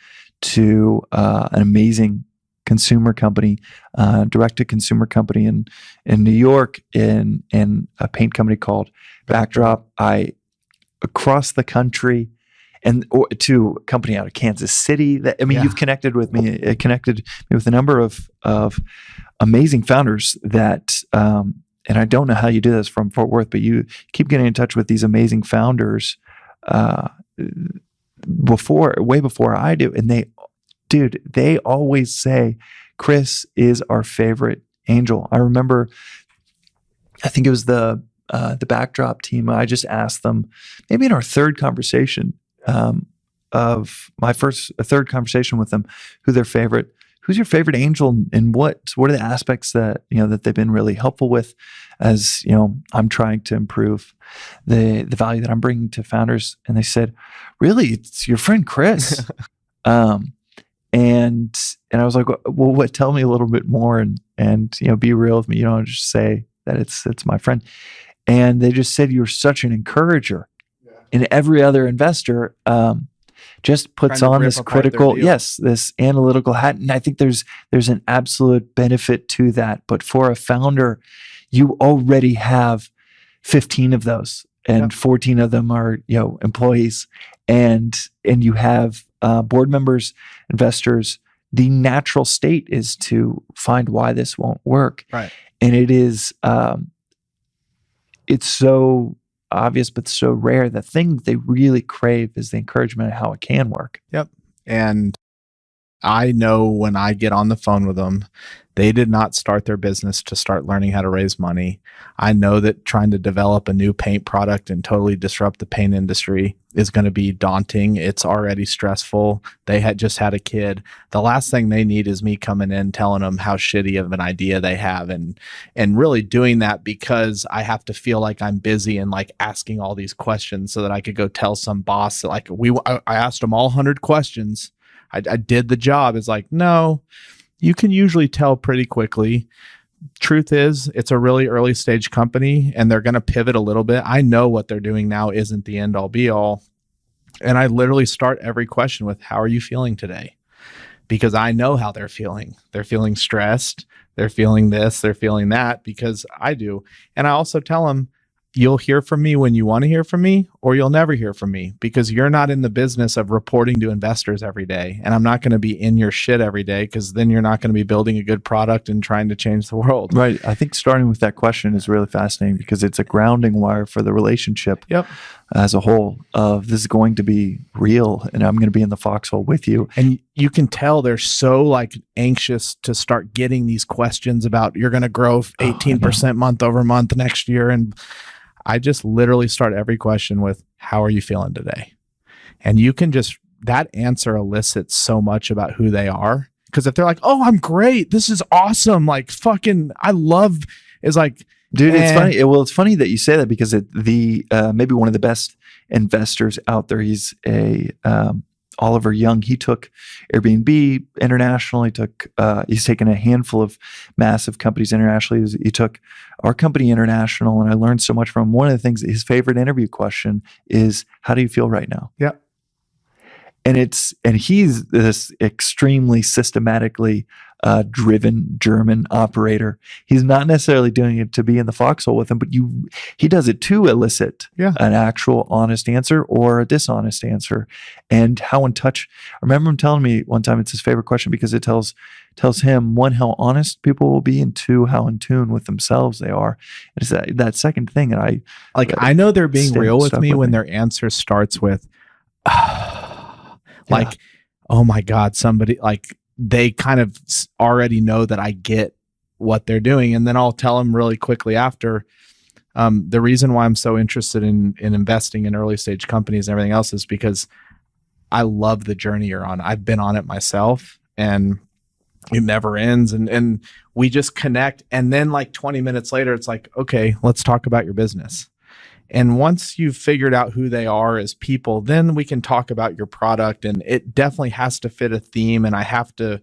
to an amazing consumer company, direct-to-consumer company in New York, in a paint company called Backdrop. Across the country, to a company out of Kansas City. You've connected with me. It connected me with a number of amazing founders that. And I don't know how you do this from Fort Worth, but you keep getting in touch with these amazing founders way before I do. And they always say, Chris is our favorite angel. I remember, I think it was the Backdrop team. I just asked them, maybe in our third conversation third conversation with them, who's your favorite angel, and what are the aspects that that they've been really helpful with as I'm trying to improve the value that I'm bringing to founders. And they said, really, it's your friend Chris. And I was like, well, what? Tell me a little bit more, and be real with me. Just say that it's my friend. And they just said, you're such an encourager. Yeah. And every other investor just puts on this critical, this analytical hat. And I think there's an absolute benefit to that. But for a founder, you already have 15 of those, and 14 of them are employees, and you have board members, investors. The natural state is to find why this won't work, right? And it is, it's so obvious but so rare. The thing that they really crave is the encouragement of how it can work. Yep. And I know when I get on the phone with them, they did not start their business to start learning how to raise money. I know that trying to develop a new paint product and totally disrupt the paint industry is going to be daunting. It's already stressful. They had just had a kid. The last thing they need is me coming in telling them how shitty of an idea they have, and really doing that because I have to feel like I'm busy and like asking all these questions so that I could go tell some boss that like I asked them all 100 questions. I did the job. It's like, no, you can usually tell pretty quickly. Truth is, it's a really early stage company and they're going to pivot a little bit. I know what they're doing now isn't the end all be all. And I literally start every question with, how are you feeling today? Because I know how they're feeling. They're feeling stressed. They're feeling this, they're feeling that, because I do. And I also tell them, you'll hear from me when you want to hear from me, or you'll never hear from me, because you're not in the business of reporting to investors every day. And I'm not going to be in your shit every day, because then you're not going to be building a good product and trying to change the world. Right. I think starting with that question is really fascinating, because it's a grounding wire for the relationship as a whole of this is going to be real, and I'm going to be in the foxhole with you. And you can tell they're so like anxious to start getting these questions about you're going to grow 18% month over month next year. And I just literally start every question with, how are you feeling today? And you can just, that answer elicits so much about who they are. Because if they're like, oh, I'm great, this is awesome, like fucking, I love, is like, dude, it's funny. Well, it's funny that you say that, because maybe one of the best investors out there, he's Oliver Young. He took Airbnb international. He's taken a handful of massive companies internationally. He took our company international, and I learned so much from him. One of the things, his favorite interview question is, how do you feel right now? Yeah. And he's this extremely systematically driven German operator. He's not necessarily doing it to be in the foxhole with him, but he does it to elicit an actual honest answer or a dishonest answer. And how in touch. I remember him telling me one time it's his favorite question, because it tells him, one, how honest people will be, and two, how in tune with themselves they are. It's that second thing. And I know they're being real with me when their answer starts with, like, oh my God, somebody, like, they kind of already know that I get what they're doing. And then I'll tell them really quickly after, the reason why I'm so interested in investing in early stage companies and everything else is because I love the journey you're on. I've been on it myself, and it never ends. And we just connect. And then like 20 minutes later, it's like, okay, let's talk about your business. And once you've figured out who they are as people, then we can talk about your product. And it definitely has to fit a theme, and I have to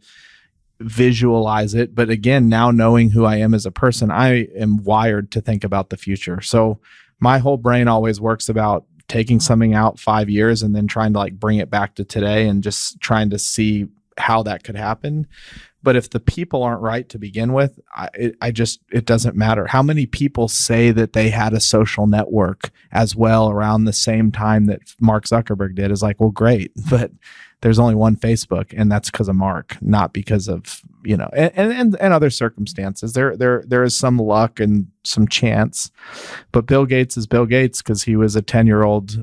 visualize it. But again, now knowing who I am as a person, I am wired to think about the future. So my whole brain always works about taking something out 5 years and then trying to like bring it back to today and just trying to see how that could happen. But if the people aren't right to begin with, it doesn't matter. How many people say that they had a social network as well around the same time that Mark Zuckerberg did? Is like, well, great, but there's only one Facebook, and that's because of Mark, not because of, and other circumstances. There is some luck and some chance, but Bill Gates is Bill Gates because he was a 10-year-old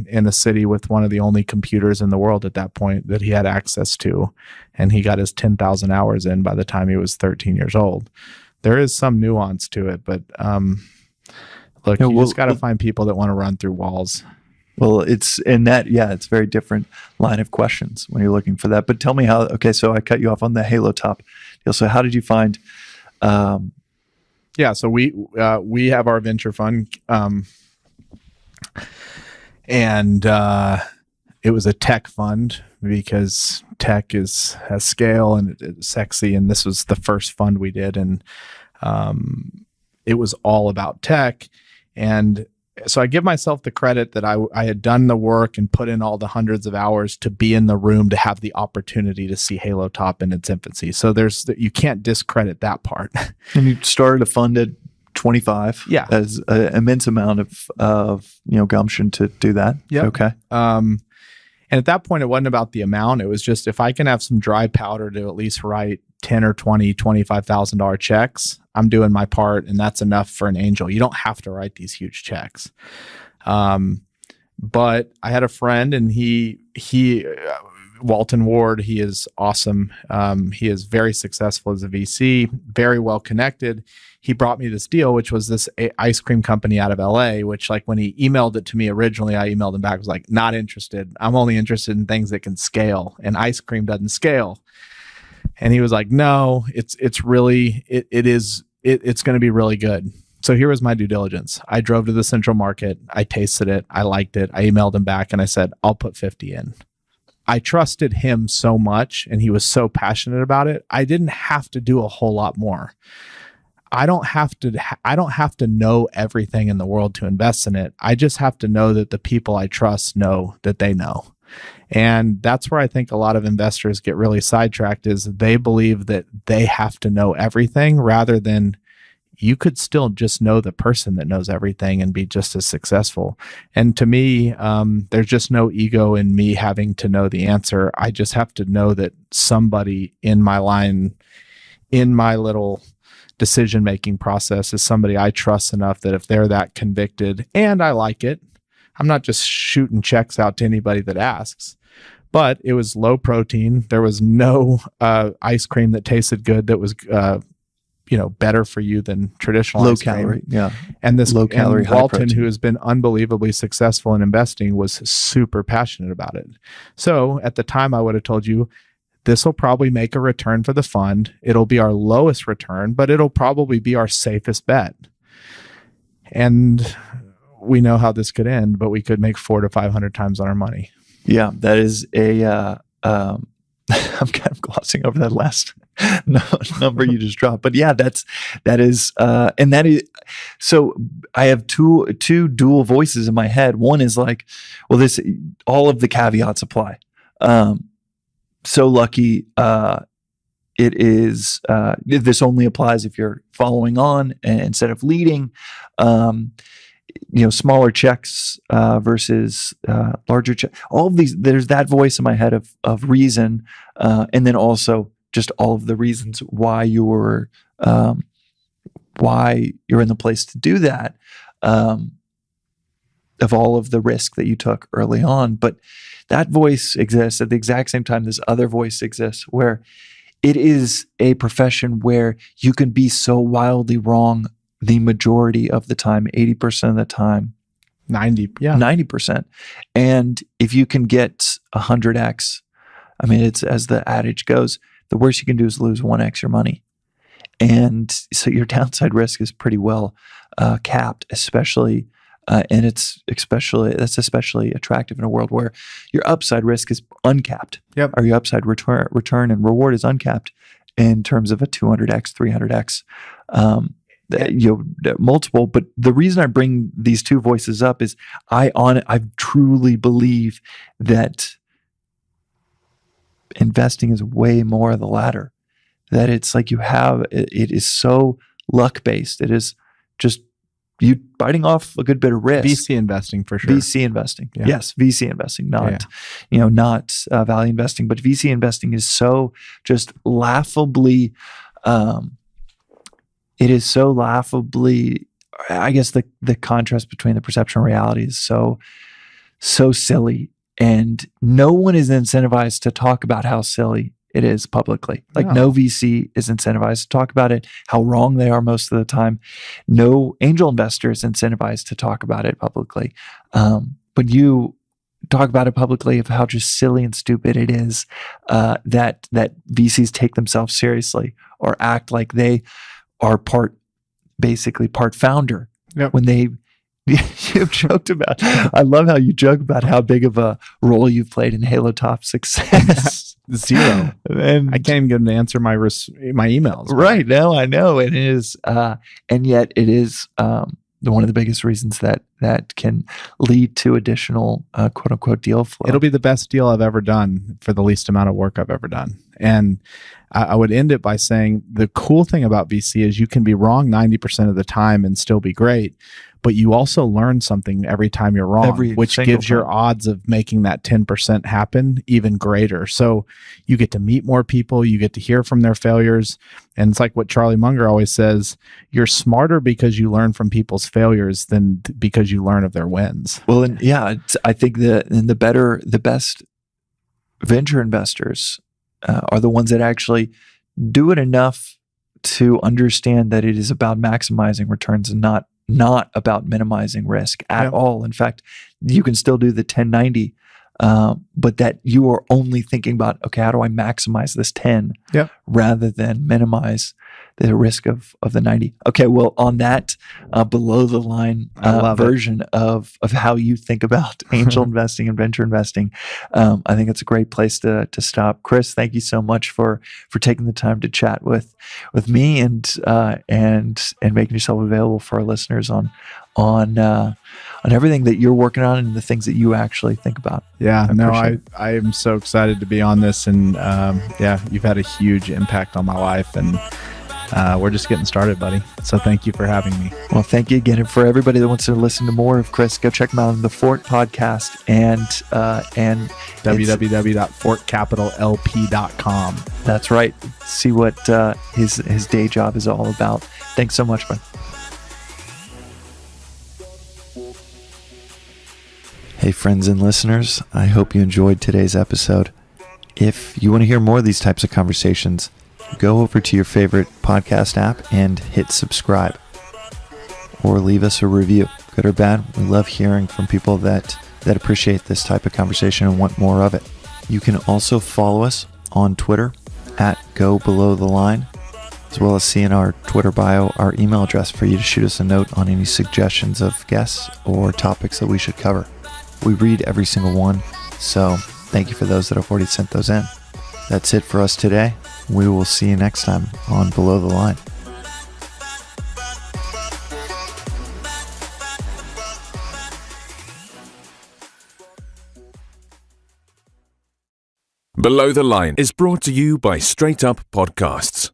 in a city with one of the only computers in the world at that point that he had access to, and he got his 10,000 hours in by the time he was 13 years old. There is some nuance to it, but look, you just got to find people that want to run through walls. Well, it's a very different line of questions when you're looking for that. But tell me so I cut you off on the Halo Top deal. So how did you find? So we have our venture fund, and it was a tech fund because tech has scale and it's sexy. And this was the first fund we did, and it was all about tech. And so I give myself the credit that I had done the work and put in all the hundreds of hours to be in the room to have the opportunity to see Halo Top in its infancy. So you can't discredit that part. And you started a fund at 25. Yeah. As an immense amount of gumption to do that. Yeah. Okay. And at that point, it wasn't about the amount. It was just, if I can have some dry powder to at least write $10 or $20, $25,000 checks, I'm doing my part, and that's enough for an angel. You don't have to write these huge checks. But I had a friend, and he Walton Ward, he is awesome. He is very successful as a VC, very well connected. He brought me this deal, which was this ice cream company out of LA, which, like, when he emailed it to me originally, I emailed him back, was like, not interested. I'm only interested in things that can scale, and ice cream doesn't scale. And he was like, no, it's going to be really good. So here was my due diligence. I drove to the Central Market. I tasted it. I liked it. I emailed him back and I said, I'll put 50 in. I trusted him so much, and he was so passionate about it. I didn't have to do a whole lot more. I don't have to know everything in the world to invest in it. I just have to know that the people I trust know that they know. And that's where I think a lot of investors get really sidetracked, is they believe that they have to know everything rather than you could still just know the person that knows everything and be just as successful. And to me, there's just no ego in me having to know the answer. I just have to know that somebody in my line, in my little decision-making process, is somebody I trust enough that if they're that convicted and I like it, I'm not just shooting checks out to anybody that asks. But it was low protein. There was no ice cream that tasted good that was better for you than traditional low ice cream. calorie. Yeah. And this low calorie, high Walton, protein, who has been unbelievably successful in investing, was super passionate about it. So at the time, I would have told you, this will probably make a return for the fund. It'll be our lowest return, but it'll probably be our safest bet. And we know how this could end, but we could make 400 to 500 times on our money. Yeah, that is a. I'm kind of glossing over that last number you just dropped, but yeah, that is. So I have two dual voices in my head. One is like, well, all of the caveats apply. So lucky. It is. This only applies if you're following on instead of leading. Smaller checks versus larger checks. All of these, there's that voice in my head of reason, and then also just all of the reasons why you're in the place to do that, of all of the risk that you took early on. But that voice exists at the exact same time this other voice exists, where it is a profession where you can be so wildly wrong the majority of the time, 80% of the time. 90%. And if you can get 100x, I mean, it's, as the adage goes, the worst you can do is lose 1x your money. And so your downside risk is pretty well capped, especially, and that's especially attractive in a world where your upside risk is uncapped. Yep. Or your upside return and reward is uncapped in terms of a 200x, 300x. Multiple. But the reason I bring these two voices up is I truly believe that investing is way more of the latter. That it's like it is so luck based. It is just you biting off a good bit of risk. VC investing for sure. VC investing. Yeah. Yes. VC investing, not value investing, but VC investing is so just laughably, it is so laughably, I guess the contrast between the perception and reality is so silly. And no one is incentivized to talk about how silly it is publicly. Like no VC is incentivized to talk about it, how wrong they are most of the time. No angel investor is incentivized to talk about it publicly. But you talk about it publicly of how just silly and stupid it is that VCs take themselves seriously or act like they are part founder. Yep. When they, you've joked about, I love how you joke about how big of a role you've played in Halo Top success. Zero. And I can't even get them to answer my emails. Right. No, I know it is. And yet it is one of the biggest reasons that can lead to additional quote unquote deal flow. It'll be the best deal I've ever done for the least amount of work I've ever done. And I would end it by saying the cool thing about VC is you can be wrong 90% of the time and still be great, but you also learn something every time you're wrong, which gives your odds of making that 10% happen even greater. So you get to meet more people, you get to hear from their failures. And it's like what Charlie Munger always says, you're smarter because you learn from people's failures than because you learn of their wins. Well, and yeah, I think the best venture investors are the ones that actually do it enough to understand that it is about maximizing returns and not about minimizing risk at all. In fact, you can still do the 1090, but that you are only thinking about, okay, how do I maximize this 10 rather than minimize the risk of the 90. Okay, well, on that below the line version of how you think about angel investing and venture investing, I think it's a great place to stop. Chris, thank you so much for taking the time to chat with me and making yourself available for our listeners on everything that you're working on and the things that you actually think about. I am so excited to be on this, and you've had a huge impact on my life, and we're just getting started, buddy. So thank you for having me. Well, thank you again. And for everybody that wants to listen to more of Chris, go check him out on the Fort podcast and www.fortcapitallp.com. That's right. See what his day job is all about. Thanks so much, man. Hey, friends and listeners. I hope you enjoyed today's episode. If you want to hear more of these types of conversations, go over to your favorite podcast app and hit subscribe. Or leave us a review. Good or bad, we love hearing from people that appreciate this type of conversation and want more of it. You can also follow us on Twitter at @GoBelowTheLine, as well as see in our Twitter bio our email address for you to shoot us a note on any suggestions of guests or topics that we should cover. We read every single one, so thank you for those that have already sent those in. That's it for us today. We will see you next time on Below the Line. Below the Line is brought to you by Straight Up Podcasts.